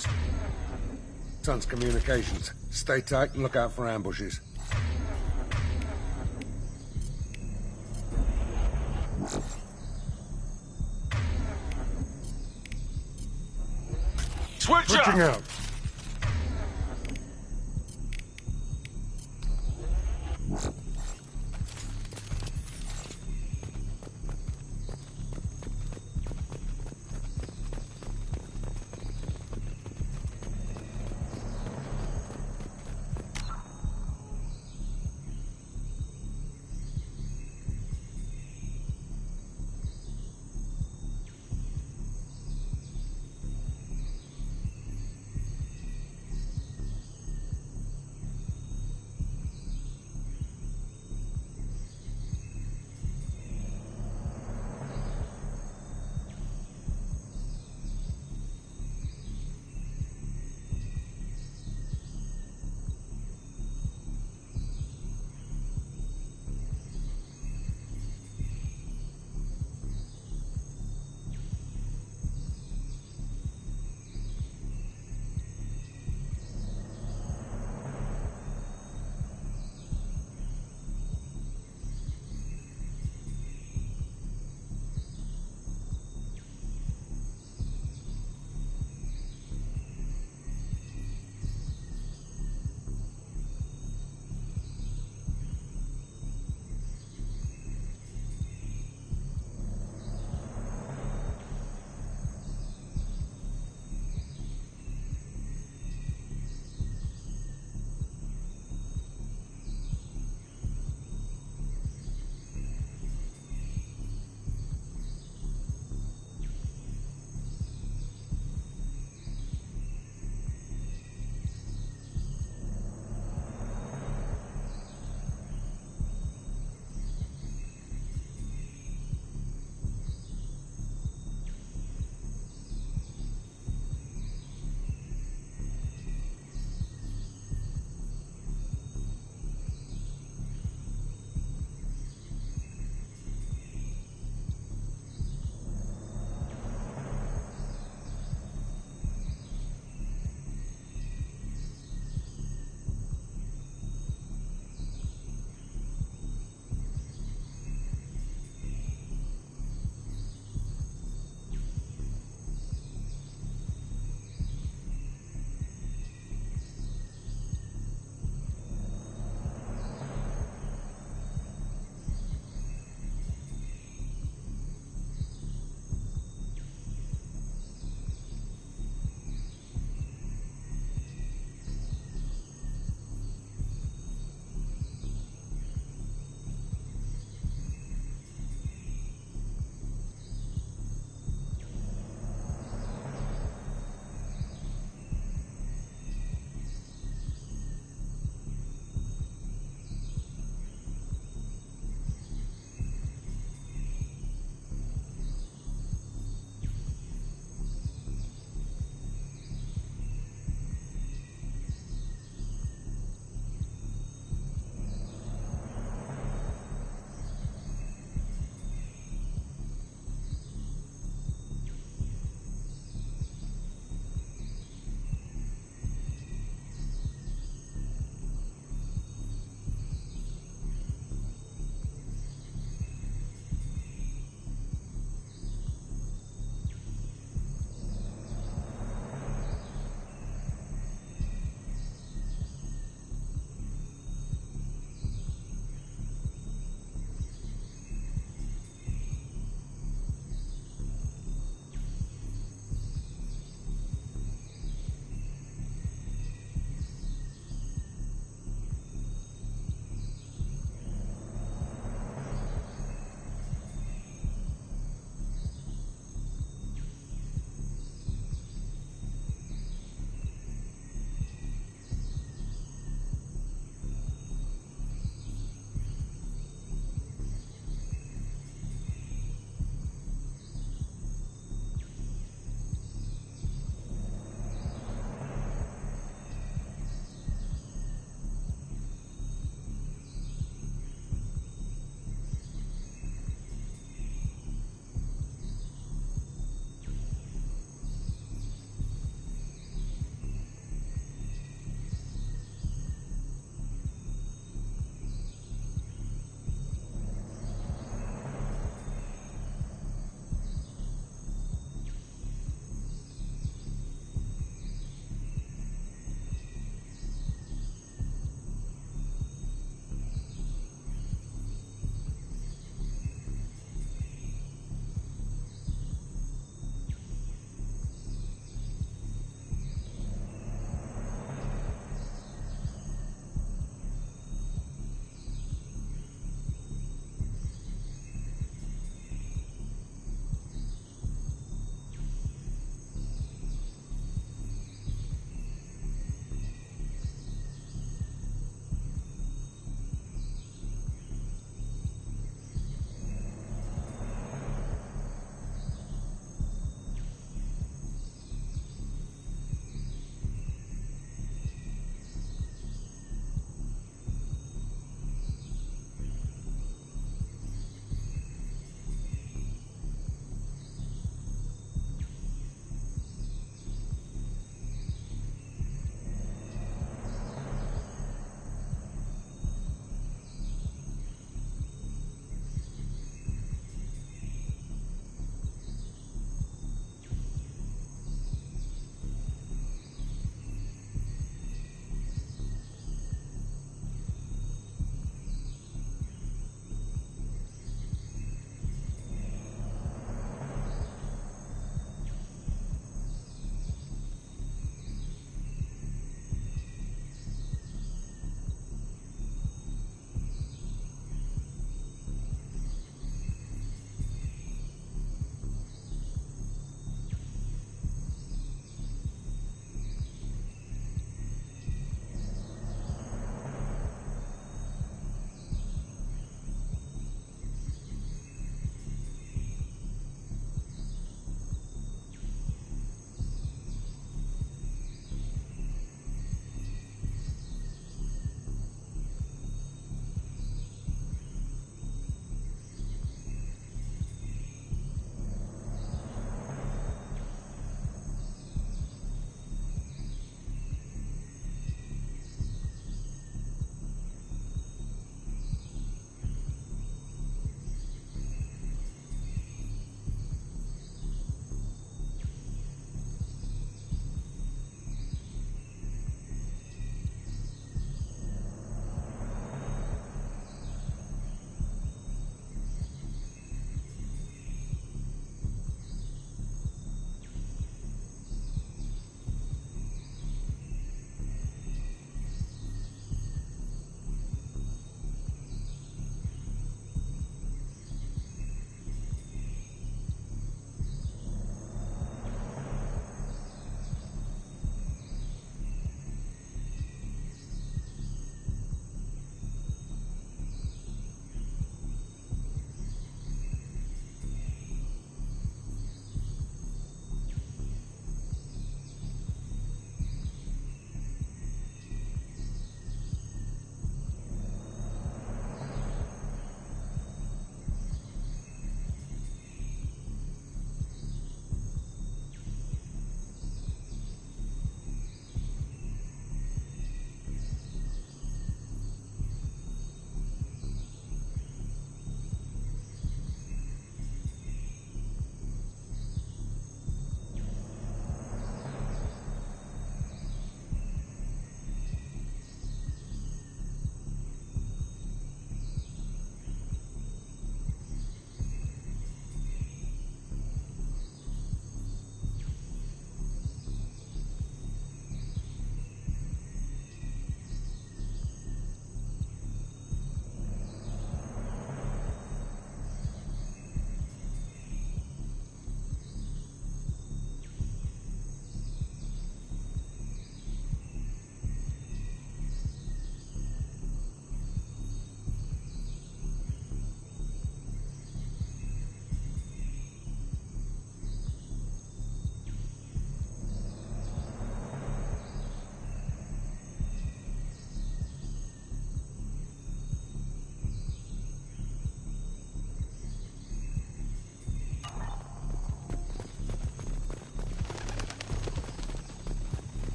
Sun's communications. Stay tight and look out for ambushes. Switching out.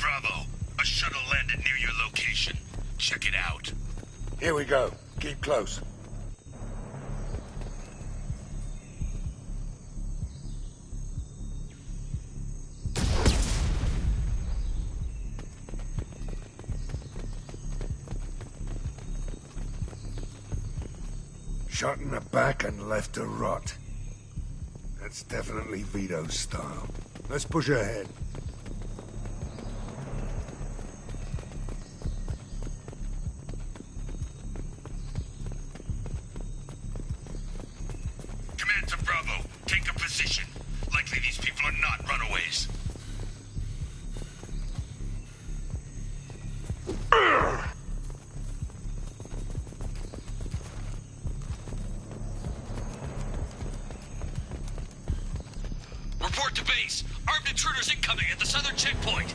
Bravo. A shuttle landed near your location. Check it out. Here we go. Keep close. Shot in the back and left to rot. That's definitely Vito's style. Let's push ahead. Command to Bravo. Take a position. Likely these people are not runaways. Report to base. Armed intruders incoming at the southern checkpoint.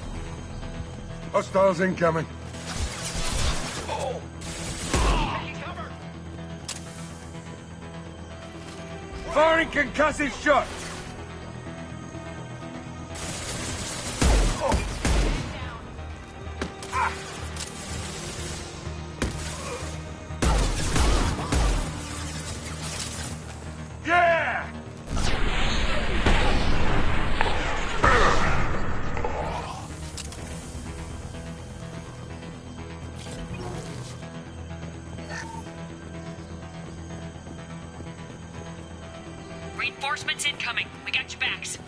Hostiles incoming. Firing concussive shot. Yeah! Reinforcements incoming. We got your backs.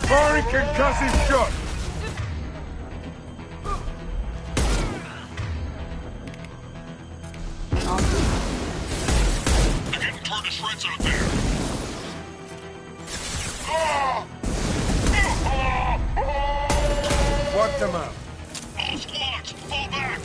Firing concussive shot. They're getting torn to shreds out there. Wipe them out. All squads, fall back.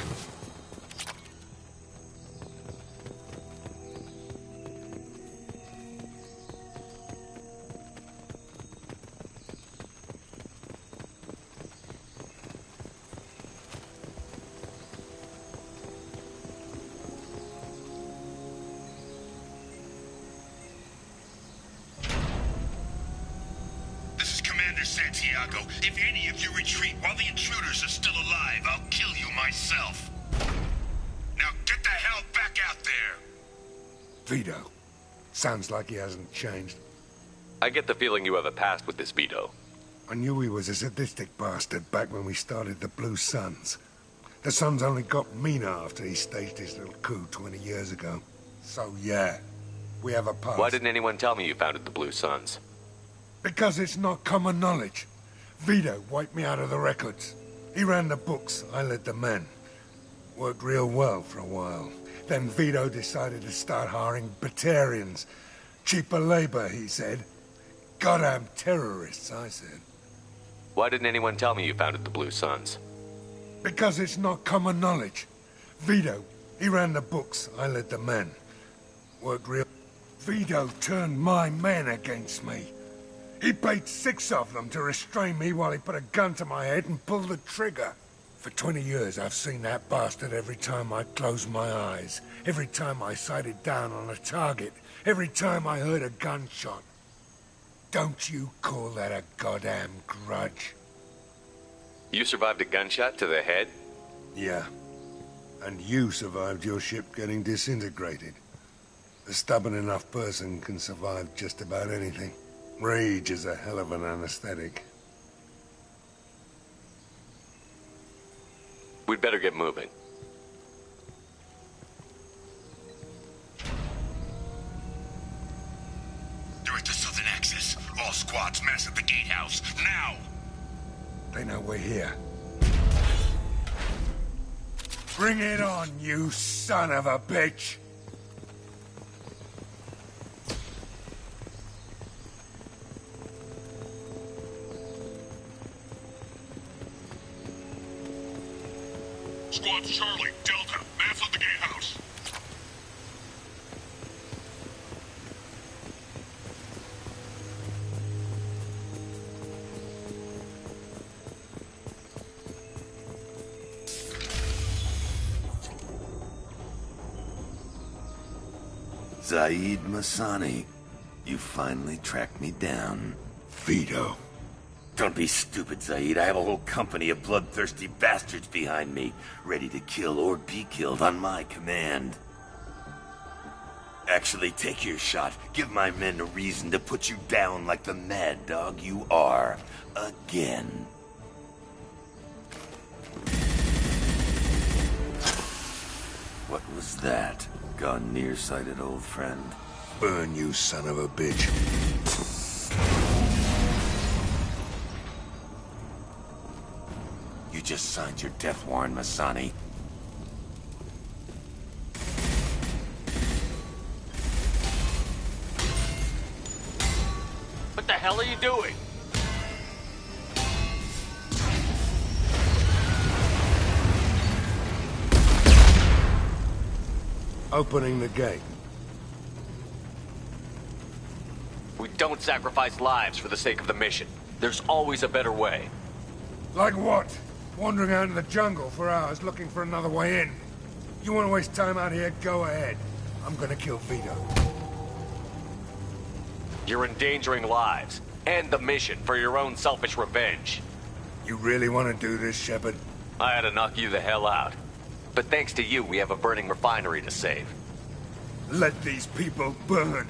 This is Commander Santiago. If any of you retreat while the intruders are still alive, I'll kill you myself. Now get the hell back out there! Vito. Sounds like he hasn't changed. I get the feeling you have a past with this Vito. I knew he was a sadistic bastard back when we started the Blue Suns. The Suns only got meaner after he staged his little coup 20 years ago. So yeah, we have a past. Why didn't anyone tell me you founded the Blue Suns? Because it's not common knowledge. Vito wiped me out of the records. He ran the books, I led the men. Worked real well for a while. Then Vito decided to start hiring Batarians. Cheaper labor, he said. Goddamn terrorists, I said. Why didn't anyone tell me you founded the Blue Suns? Because it's not common knowledge. Vito, he ran the books, I led the men. Worked real... Vito turned my men against me. He paid 6 of them to restrain me while he put a gun to my head and pulled the trigger. For 20 years, I've seen that bastard every time I closed my eyes. Every time I sighted down on a target. Every time I heard a gunshot. Don't you call that a goddamn grudge? You survived a gunshot to the head? Yeah. And you survived your ship getting disintegrated. A stubborn enough person can survive just about anything. Rage is a hell of an anesthetic. We'd better get moving. They're at the southern axis. All squads mass at the gatehouse. Now! They know we're here. Bring it on, you son of a bitch! Squad Charlie, Delta, mass at the gatehouse. Zaid Masani, you finally tracked me down. Vito. Don't be stupid, Zaid. I have a whole company of bloodthirsty bastards behind me, ready to kill or be killed on my command. Actually, take your shot. Give my men a reason to put you down like the mad dog you are. Again. What was that? Gone nearsighted, old friend? Burn, you son of a bitch. You just signed your death warrant, Masani. What the hell are you doing? Opening the gate. We don't sacrifice lives for the sake of the mission. There's always a better way. Like what? Wandering out in the jungle for hours looking for another way in. You want to waste time out here? Go ahead. I'm gonna kill Vito. You're endangering lives, and the mission for your own selfish revenge. You really want to do this, Shepard? I had to knock you the hell out. But thanks to you, we have a burning refinery to save. Let these people burn.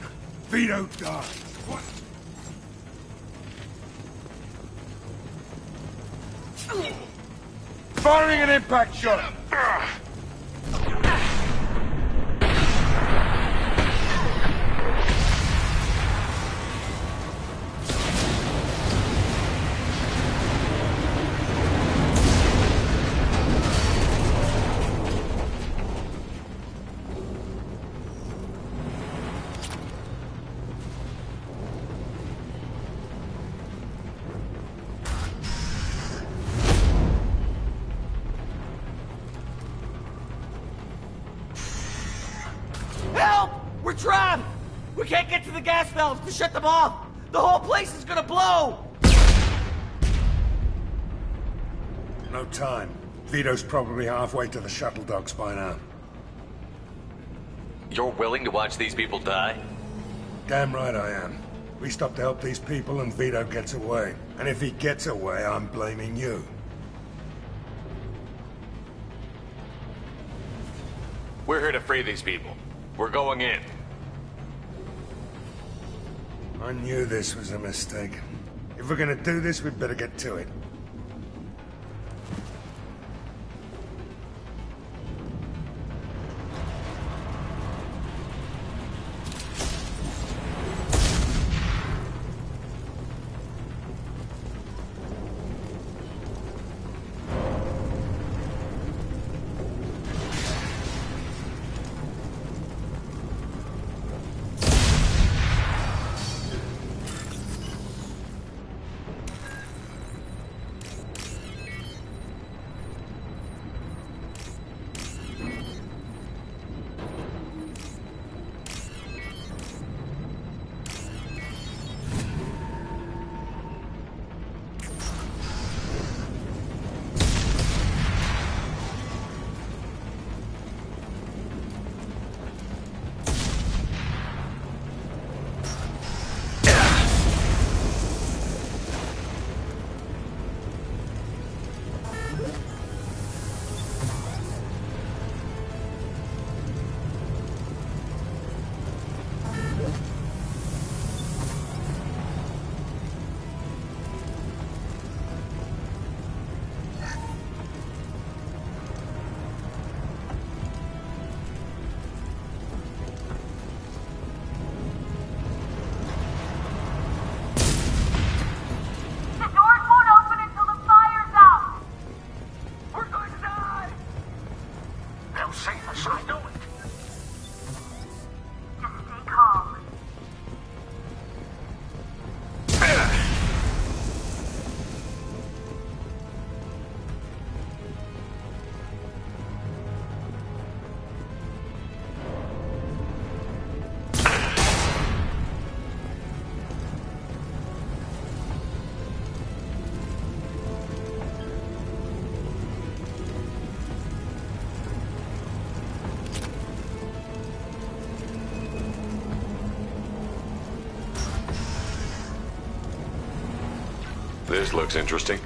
Vito died. What? Firing an impact shot! Help! We're trapped! We can't get to the gas valves to shut them off! The whole place is gonna blow! No time. Vito's probably halfway to the shuttle docks by now. You're willing to watch these people die? Damn right I am. We stop to help these people and Vito gets away. And if he gets away, I'm blaming you. We're here to free these people. We're going in. I knew this was a mistake. If we're gonna do this, we'd better get to it. This looks interesting.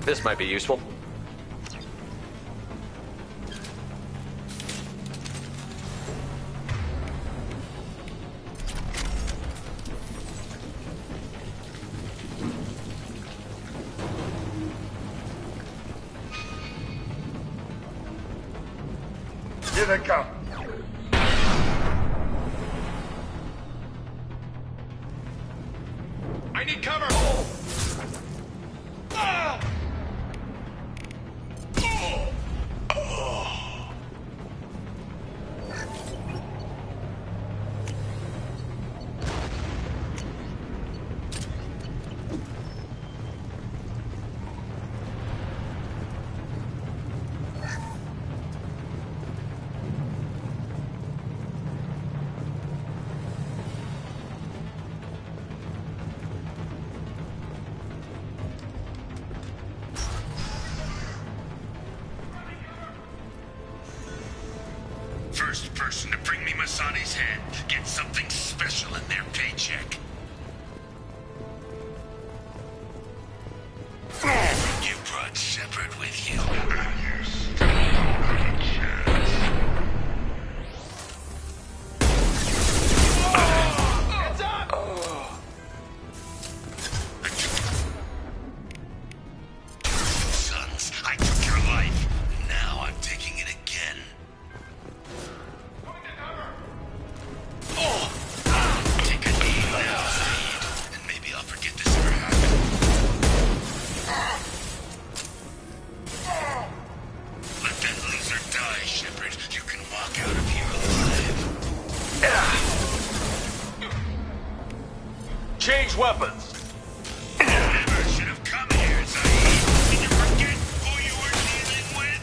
This might be useful. Here they come. I need cover! First person to bring me Masani's head gets something special in their paycheck. You brought Shepard with you. You still got a chance. Hands up! Sons, I took your life. Now I'm taking it again. Take a knee now, Saeed, and maybe I'll forget this ever happened. Let that loser die, Shepard. You can walk out of here alive. Change weapons. Never should have come here, Saeed. Did you forget who you were dealing with?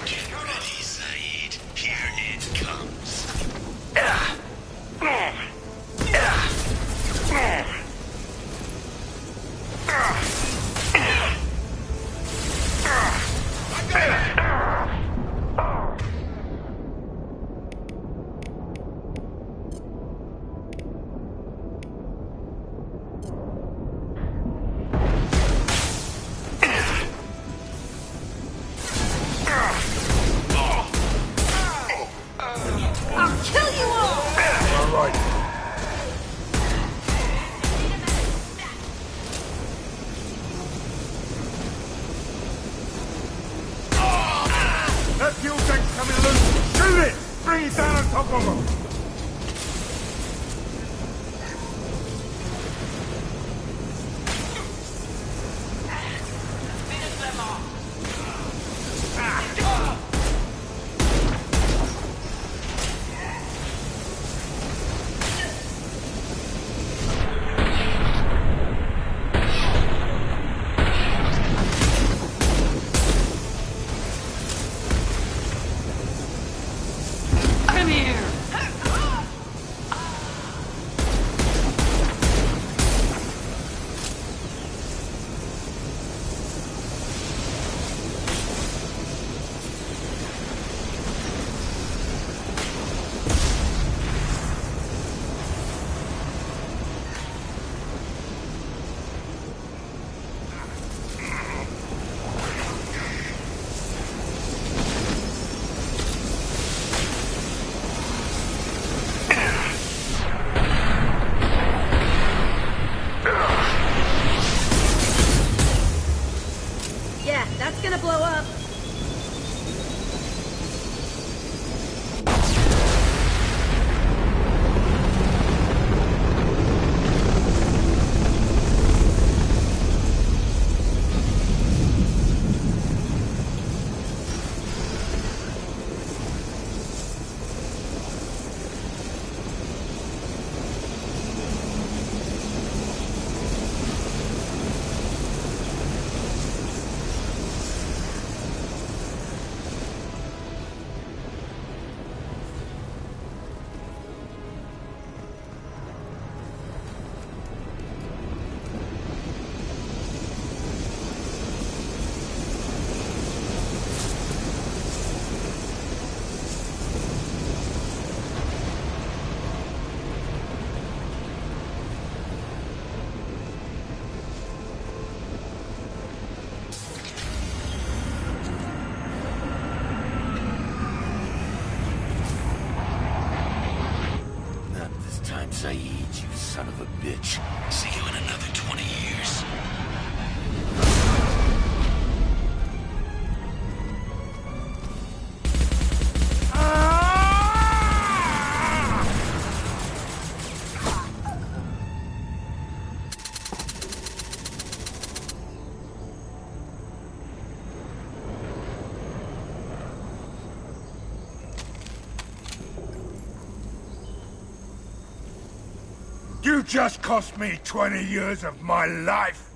Get ready, Saeed. Here it comes. I'll kill you all! All right. That fuel tank's coming loose. Shoot it! Bring it down on top of them. Come here! son of a bitch. See you in another 20 years. You just cost me 20 years of my life!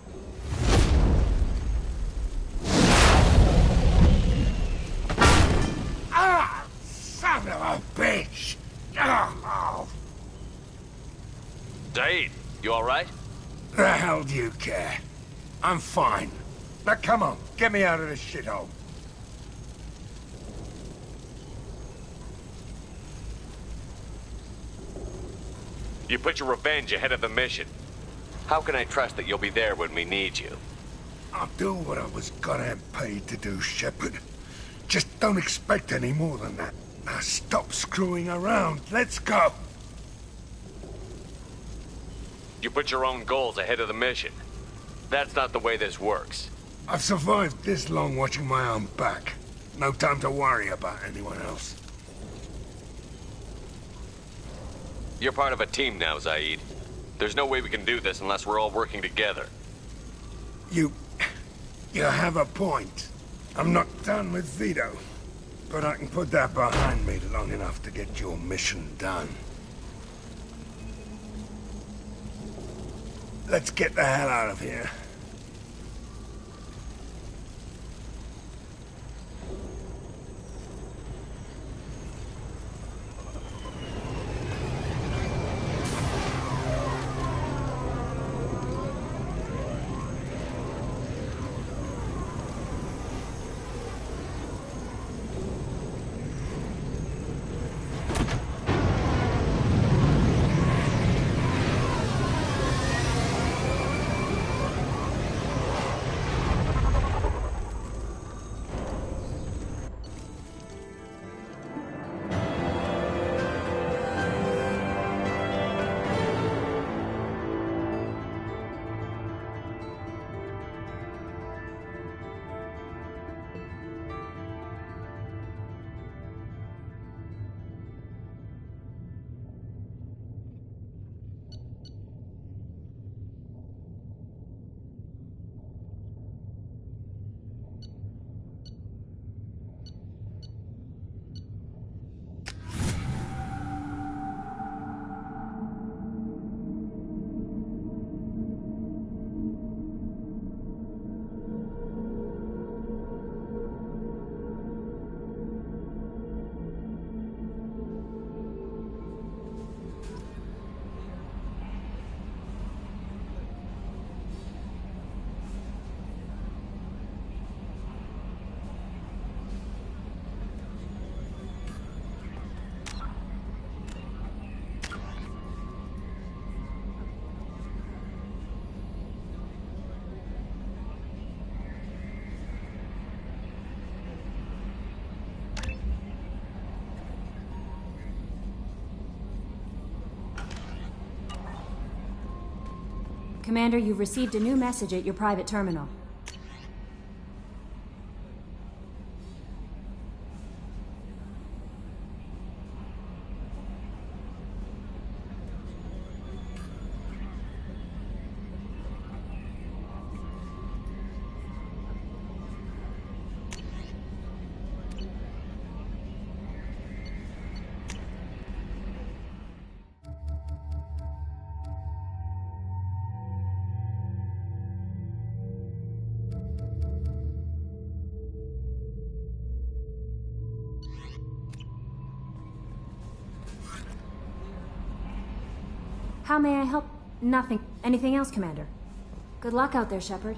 Ah! Son of a bitch! Oh. Zaid, you alright? The hell do you care? I'm fine. Now come on, get me out of this shithole. You put your revenge ahead of the mission. How can I trust that you'll be there when we need you? I'll do what I was goddamn paid to do, Shepard. Just don't expect any more than that. Now stop screwing around. Let's go. You put your own goals ahead of the mission. That's not the way this works. I've survived this long watching my own back. No time to worry about anyone else. You're part of a team now, Zaid. There's no way we can do this unless we're all working together. You have a point. I'm not done with Vito. But I can put that behind me long enough to get your mission done. Let's get the hell out of here. Commander, you've received a new message at your private terminal. How may I help? Nothing. Anything else, Commander? Good luck out there, Shepard.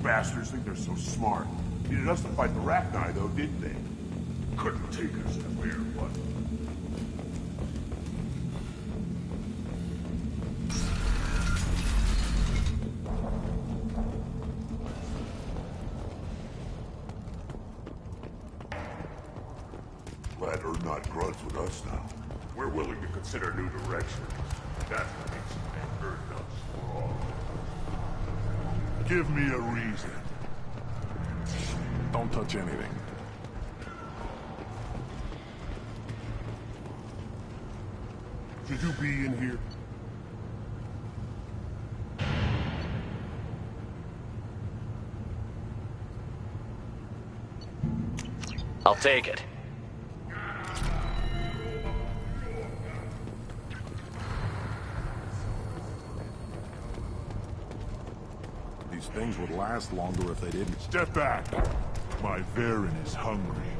bastards think they're so smart. Needed us to fight the Rachni, though, didn't they? Couldn't take us anywhere, but... Glad not grunts with us now. We're willing to consider new directions. That's what makes nuts for all. Give me a reason. Don't touch anything. Should you be in here? I'll take it. These things would last longer if they didn't. Step back. My Varen is hungry.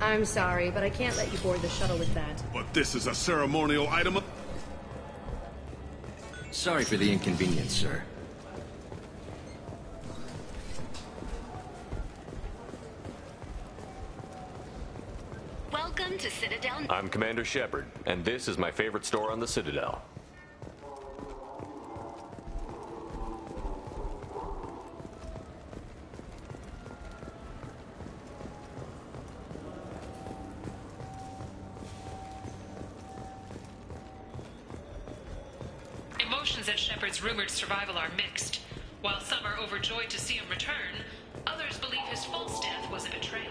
I'm sorry, but I can't let you board the shuttle with that. But this is a ceremonial item. Sorry for the inconvenience, sir. Welcome to Citadel. I'm Commander Shepard, and this is my favorite store on the Citadel. Emotions at Shepard's rumored survival are mixed. While some are overjoyed to see him return, others believe his false death was a betrayal.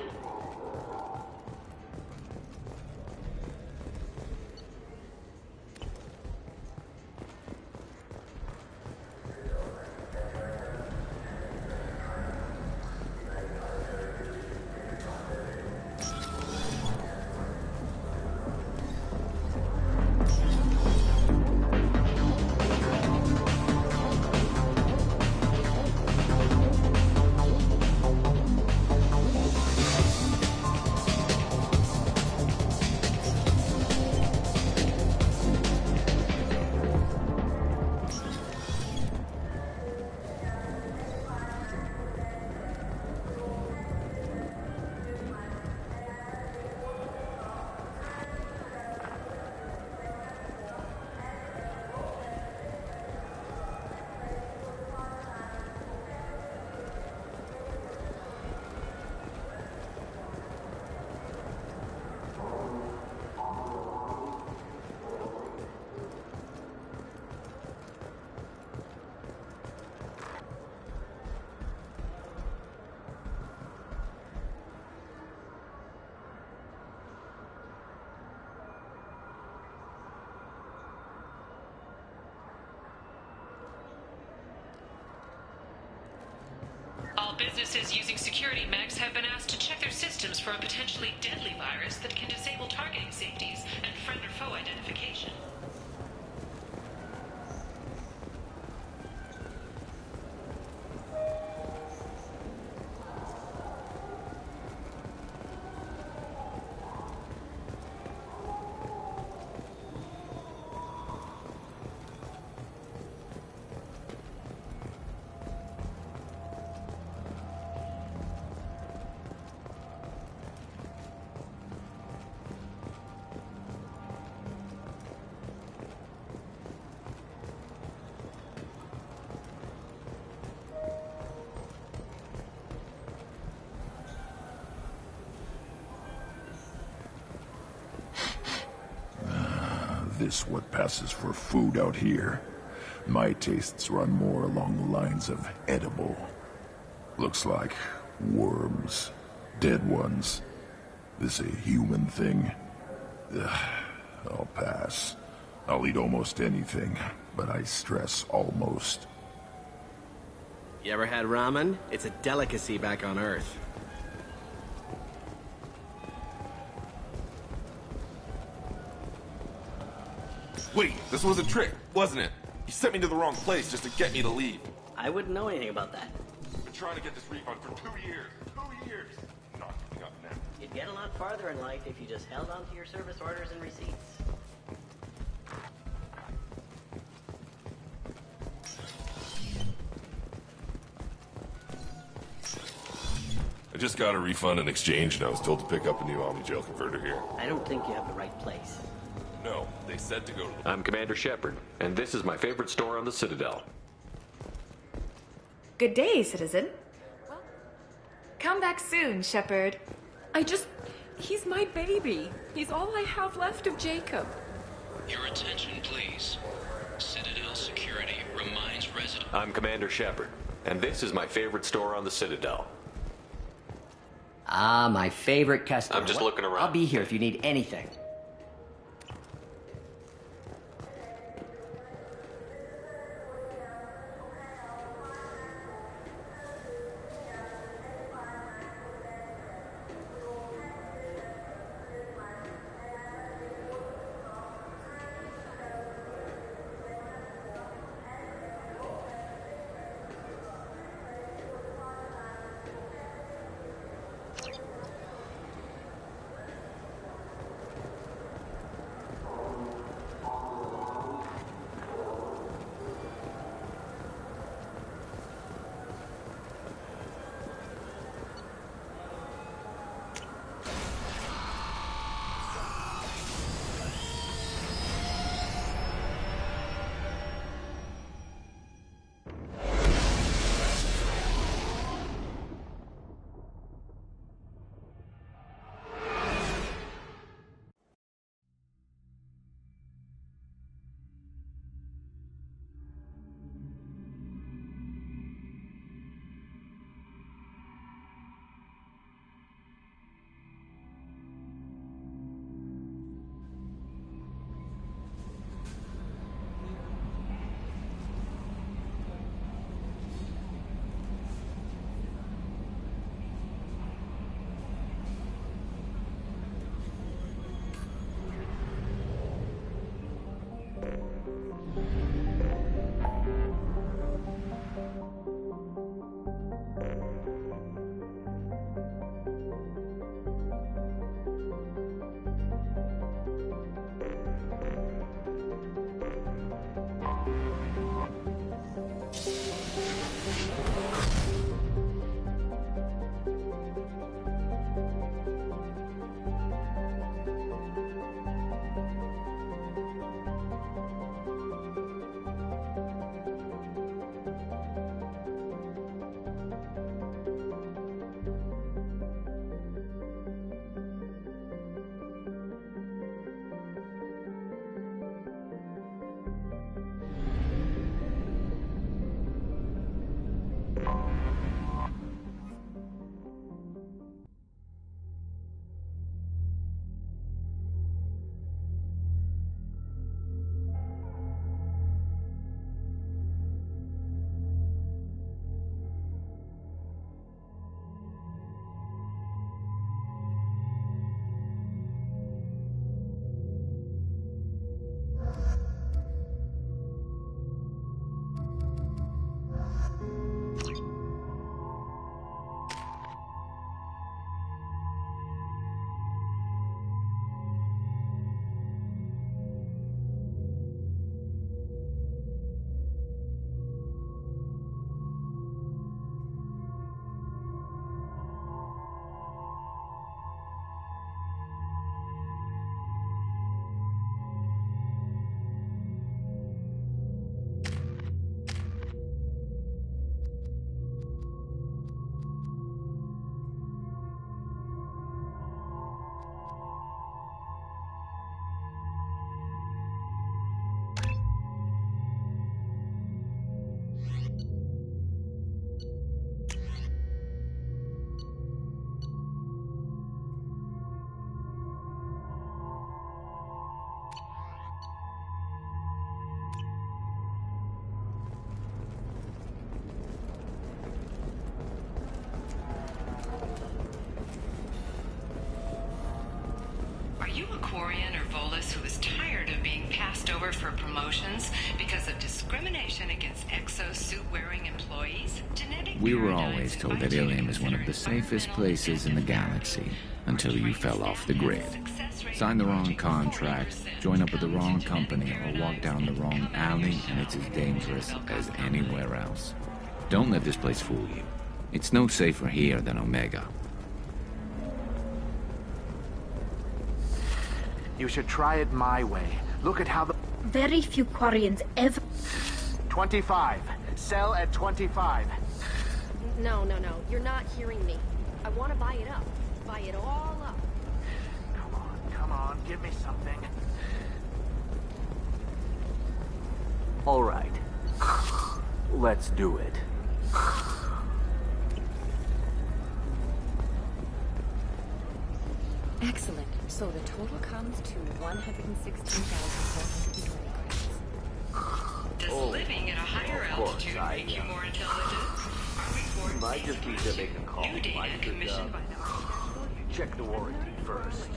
All businesses using security mechs have been asked to check their systems for a potentially deadly virus that can disable targeting safeties and friend or foe identification. This what passes for food out here. My tastes run more along the lines of edible. Looks like worms. Dead ones. This a human thing? Ugh, I'll pass. I'll eat almost anything, but I stress almost. You ever had ramen? It's a delicacy back on Earth. Wait, this was a trick, wasn't it? You sent me to the wrong place just to get me to leave. I wouldn't know anything about that. I've been trying to get this refund for 2 years. 2 years! Not giving up now. You'd get a lot farther in life if you just held on to your service orders and receipts. I just got a refund in exchange and I was told to pick up a new Omni-Gel converter here. I don't think you have the right place. No, they said to go to... I'm Commander Shepard, and this is my favorite store on the Citadel. Good day, citizen. Come back soon, Shepard. He's my baby. He's all I have left of Jacob. Your attention, please. Citadel security reminds residents... I'm Commander Shepard, and this is my favorite store on the Citadel. Ah, my favorite customer. I'm just looking around. I'll be here if you need anything. Quarian or Volus who is tired of being passed over for promotions because of discrimination against exosuit-wearing employees? We were always told that Ilium is one of the safest places in the galaxy, until you fell off the grid. Sign the wrong contract, join up with the wrong company, or walk down the wrong alley, and it's as dangerous as anywhere else. Don't let this place fool you. It's no safer here than Omega. You should try it my way. Look at how the... Very few Quarians ever... 25. Sell at 25. No. You're not hearing me. I want to buy it up. Buy it all up. Come on, give me something. All right. Let's do it. Excellent. So the total comes to 116,420 credits. Does living at a higher altitude make you more intelligent? Are we forced Might just need to make a call. new data commissioned by the check the warranty first.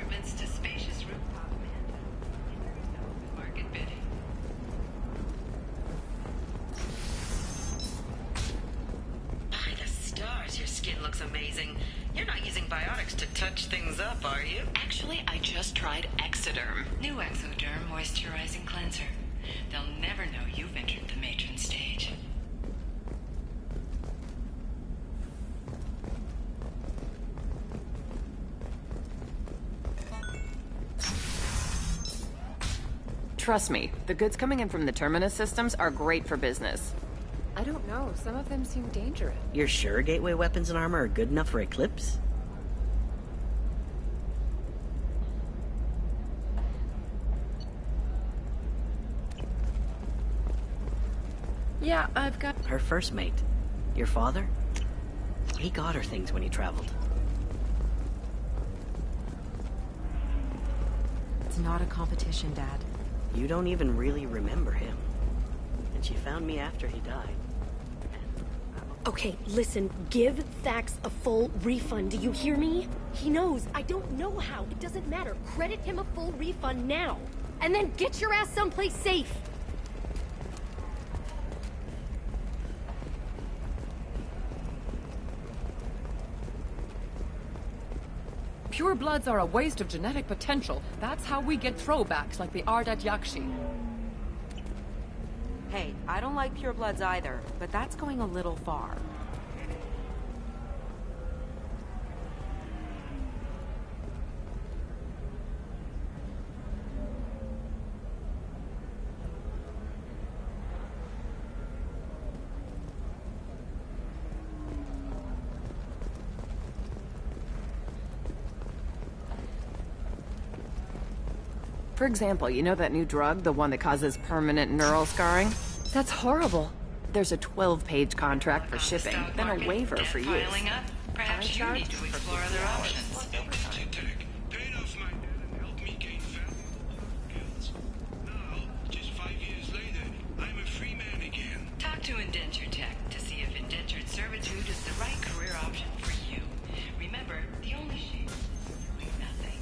apartments to spacious rooftop market bidding. By the stars, your skin looks amazing. You're not using biotics to touch things up, are you? Actually, I just tried Exoderm. New Exoderm moisturizing cleanser. They'll never know you've entered the matron stage. Trust me, the goods coming in from the Terminus systems are great for business. I don't know. Some of them seem dangerous. You're sure gateway weapons and armor are good enough for Eclipse? Yeah, I've got... Her first mate. Your father? He got her things when he traveled. It's not a competition, Dad. You don't even really remember him. And she found me after he died. Okay, listen. Give Thax a full refund. Do you hear me? He knows. I don't know how. It doesn't matter. Credit him a full refund now. And then get your ass someplace safe. Pure bloods are a waste of genetic potential. That's how we get throwbacks like the Ardat Yakshi. Hey, I don't like pure bloods either, but that's going a little far. For example, you know that new drug, the one that causes permanent neural scarring? That's horrible. There's a 12-page contract for shipping, then a waiver for use. Piling up? Perhaps you need to explore other options. Talk to Indenture Tech to see if indentured servitude is the right career option for you. Remember, the only shame is doing nothing.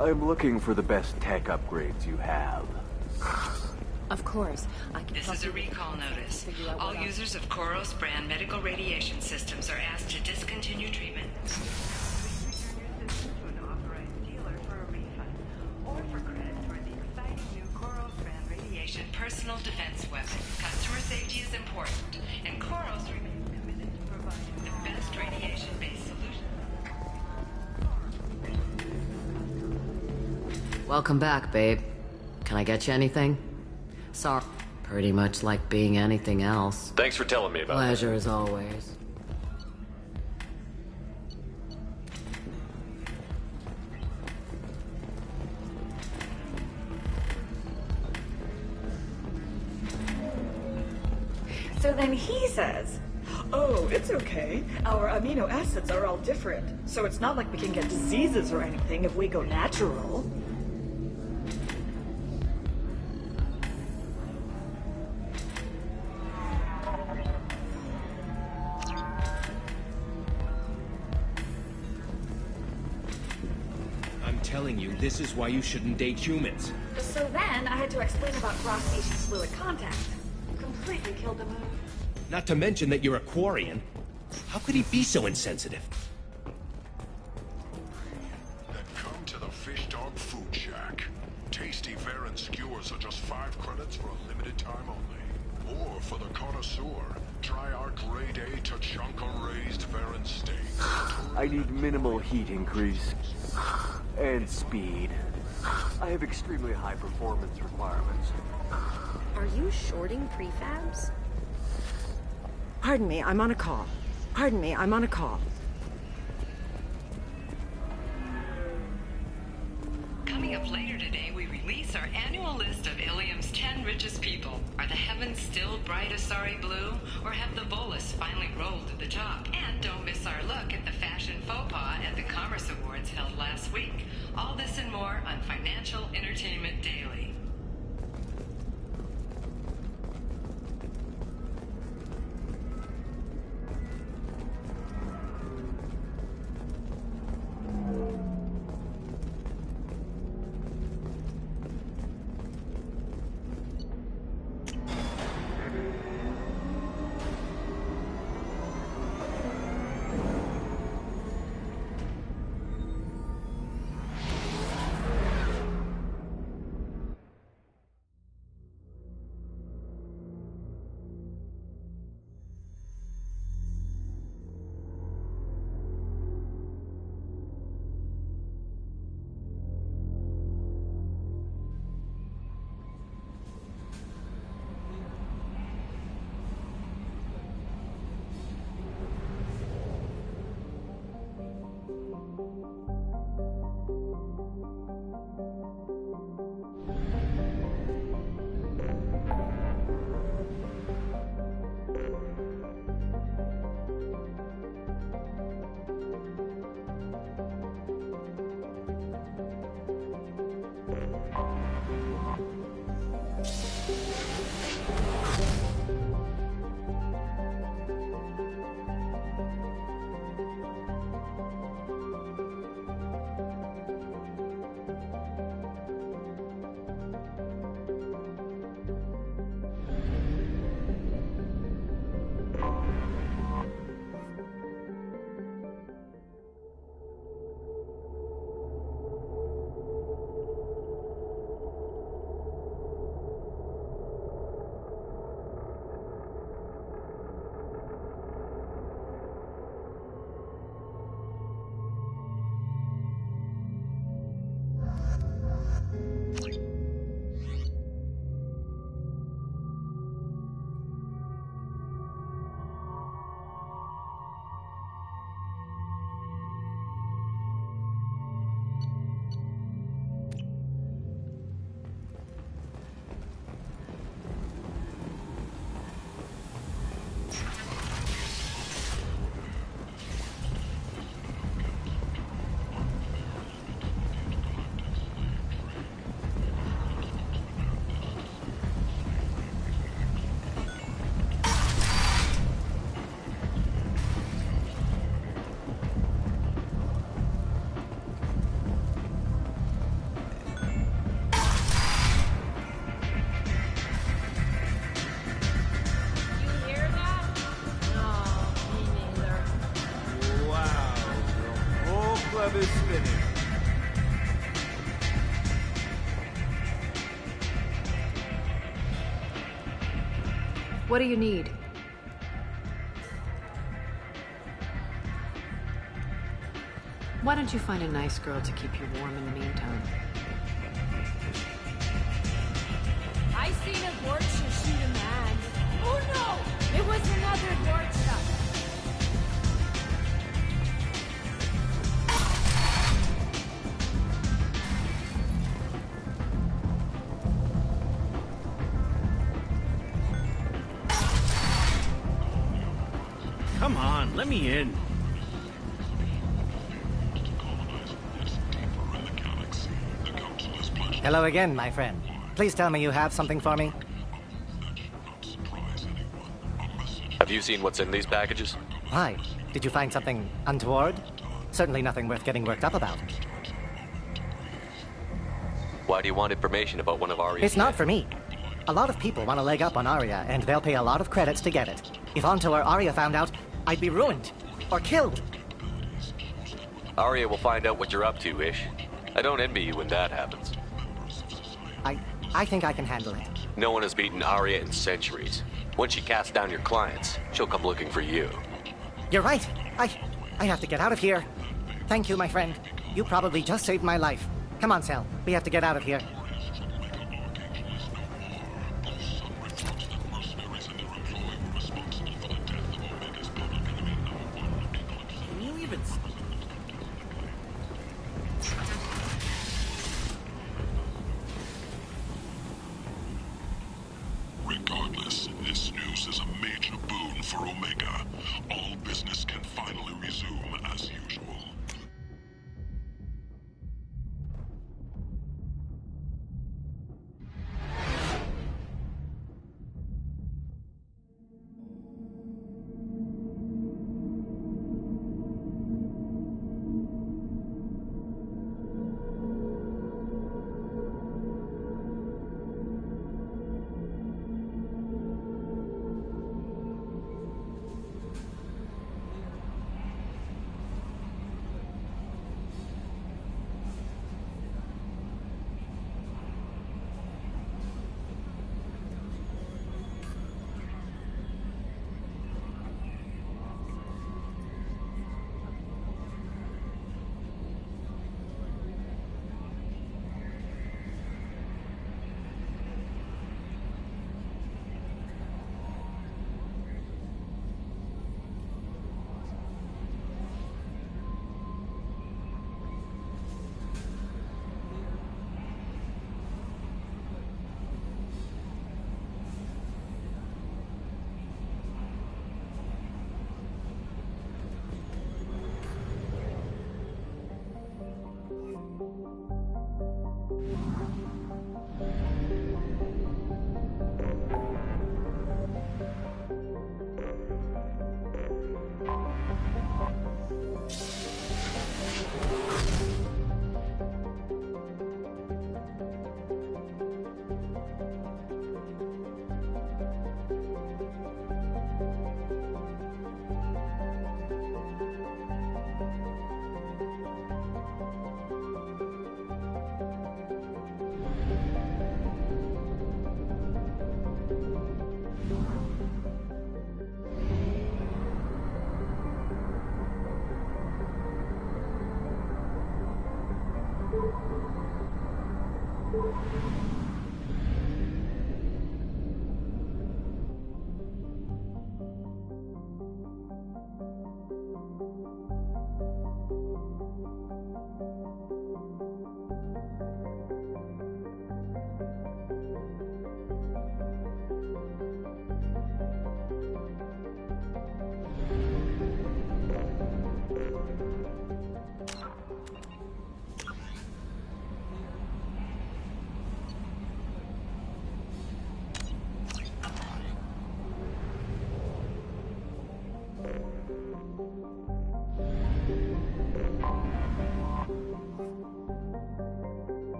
I'm looking for the best tech upgrades you have. Of course. This is a recall notice. All users of Koros brand medical radiation systems are asked to discontinue treatment. Personal defense weapon. Customer safety is important, and Koros remains committed to providing the best radiation-based solutions. Welcome back, babe. Can I get you anything? Sorry. Pretty much like being anything else. Thanks for telling me about that. Pleasure as always. So then he says, Oh, it's okay. Our amino acids are all different, so it's not like we can get diseases or anything if we go natural. I'm telling you, this is why you shouldn't date humans. So then, I had to explain about cross-species fluid contact. Completely killed the mood. Not to mention that you're a Quarian. How could he be so insensitive? Then come to the Fish Dog Food Shack. Tasty Varen skewers are just 5 credits for a limited time only. Or for the connoisseur, try our grade A Tachanka raised Varen steak. I need minimal heat increase. And speed. I have extremely high performance requirements. Are you shorting prefabs? Pardon me, I'm on a call. Pardon me, I'm on a call. Coming up later today, we release our annual list of Ilium's 10 richest people. Are the heavens still bright Asari blue, or have the Volus finally rolled to the top? And don't miss our look at the fashion faux pas at the Commerce Awards held last week. All this and more on Financial Entertainment Daily. What do you need? Why don't you find a nice girl to keep you warm in the meantime? I seen a Gorcha shoot a man. Oh no! It was another Gorcha. Come on, let me in. Hello again, my friend. Please tell me you have something for me. Have you seen what's in these packages? Why? Did you find something untoward? Certainly nothing worth getting worked up about. Why do you want information about one of Aria's... It's not for me. A lot of people want a leg up on Aria, and they'll pay a lot of credits to get it. If Anto or Aria found out, I'd be ruined. Or killed. Aria will find out what you're up to, Ish. I don't envy you when that happens. I think I can handle it. No one has beaten Aria in centuries. Once she casts down your clients, she'll come looking for you. You're right. I have to get out of here. Thank you, my friend. You probably just saved my life. Come on, Sal. We have to get out of here. Can you even... Regardless, this news is a major boon for Omega. All business can finally resume as usual.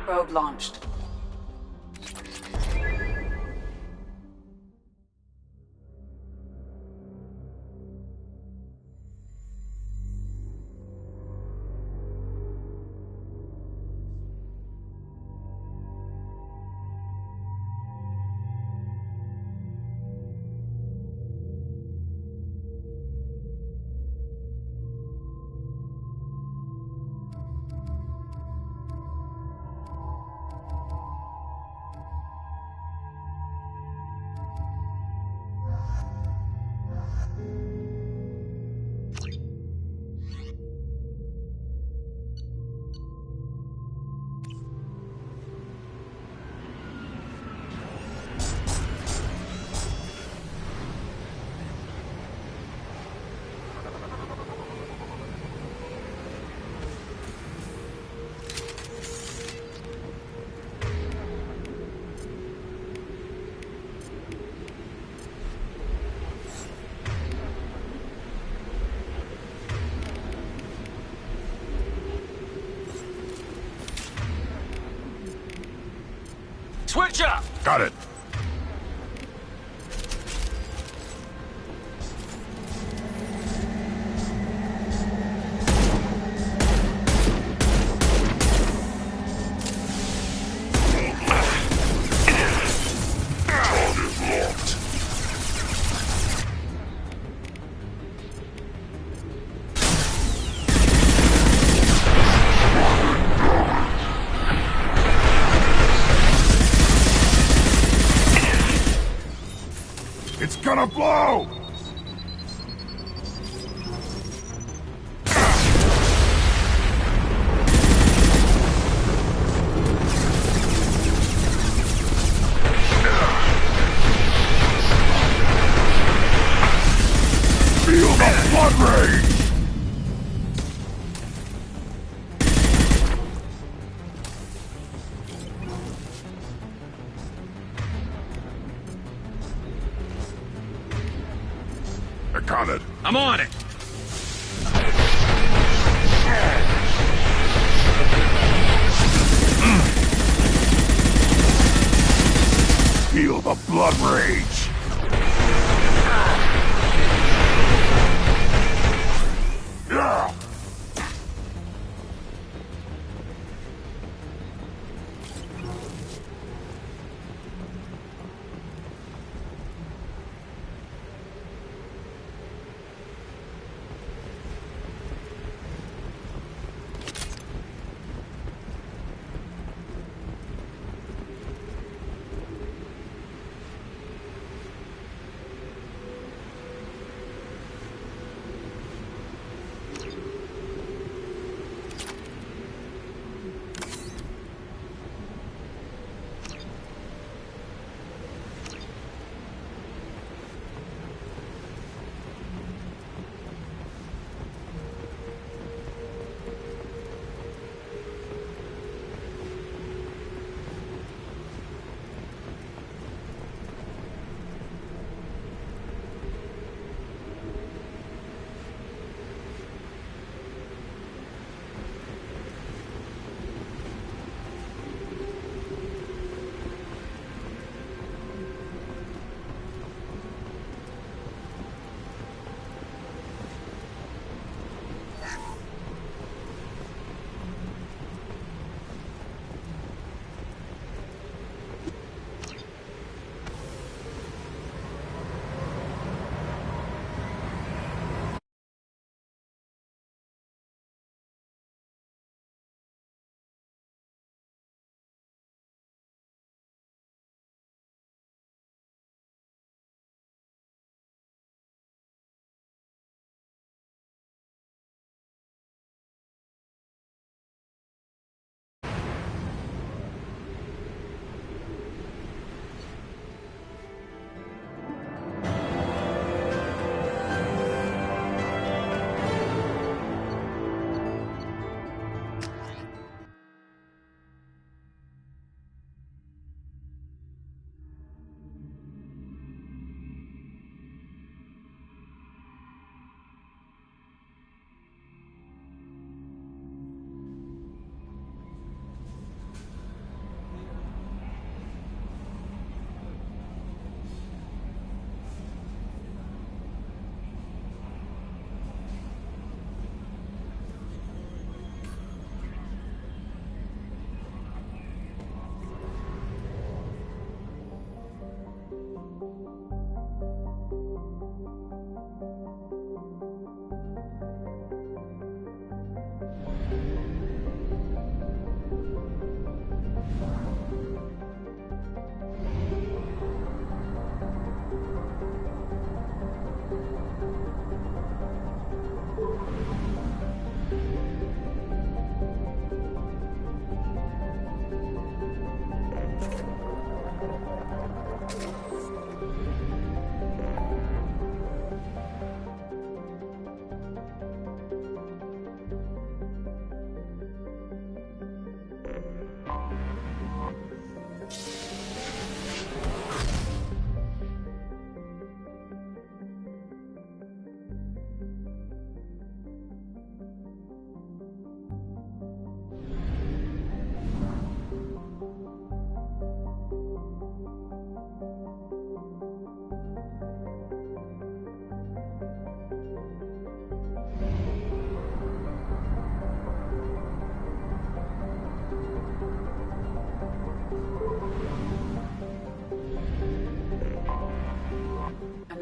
Probe launched. Switch up! Got it. It's gonna blow! Feel the blood rage! I got it. I'm on it! Feel the blood rage! Yeah.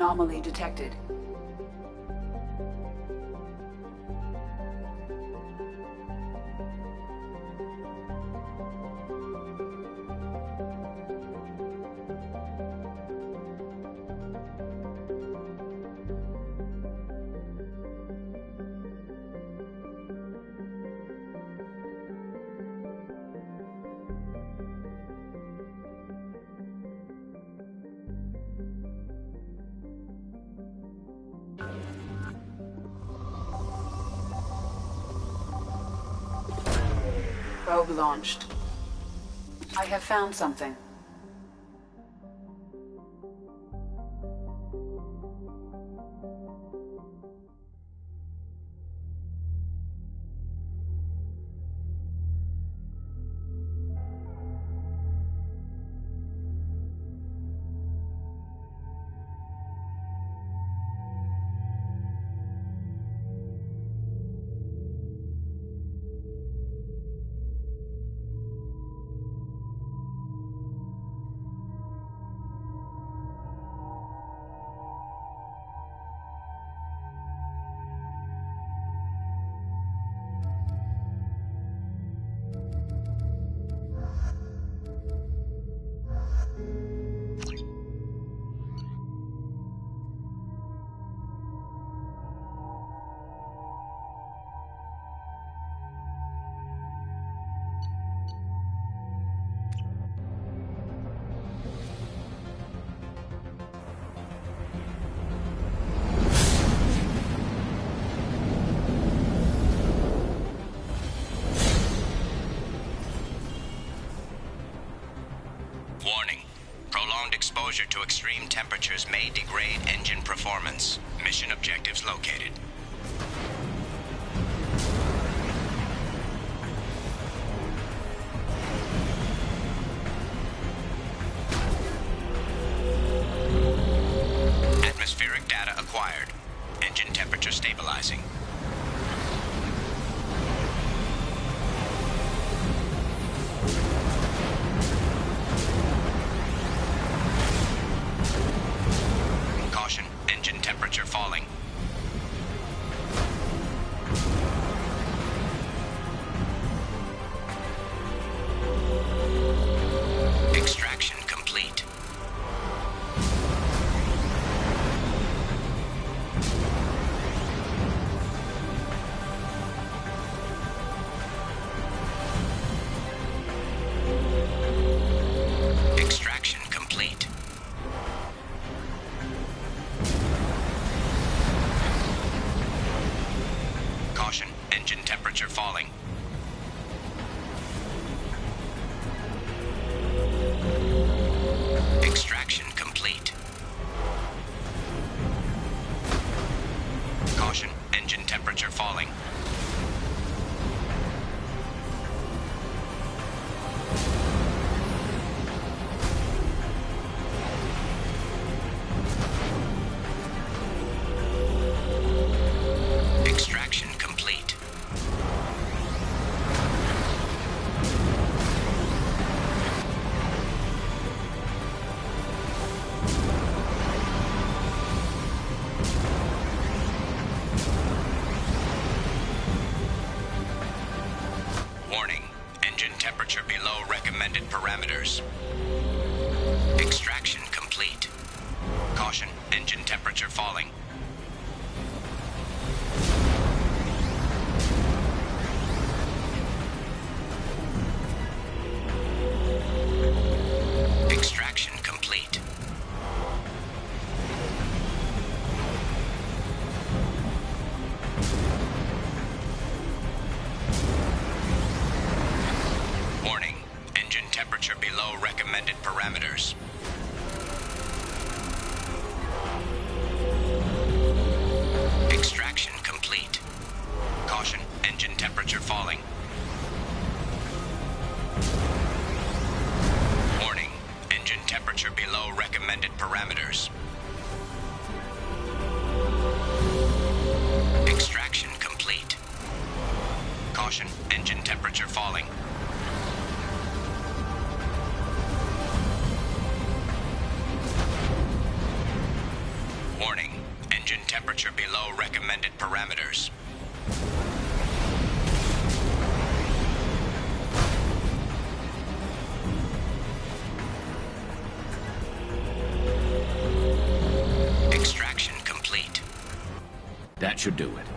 Anomaly detected. Probe launched. I have found something. Warning. Prolonged exposure to extreme temperatures may degrade engine performance. Mission objectives located. Atmospheric data acquired. Engine temperature stabilizing. Caution, engine temperature falling. Extraction complete. Extraction complete. Caution, engine temperature falling. Extraction complete. Caution, engine temperature falling. Extraction complete. Warning, engine temperature below recommended parameters. Extraction complete. Caution, engine temperature falling. Extraction complete. Warning, engine temperature below recommended parameters. Extraction complete. Caution, engine temperature falling. Warning, engine temperature below recommended parameters. Extraction complete. Caution, engine temperature falling. should do it.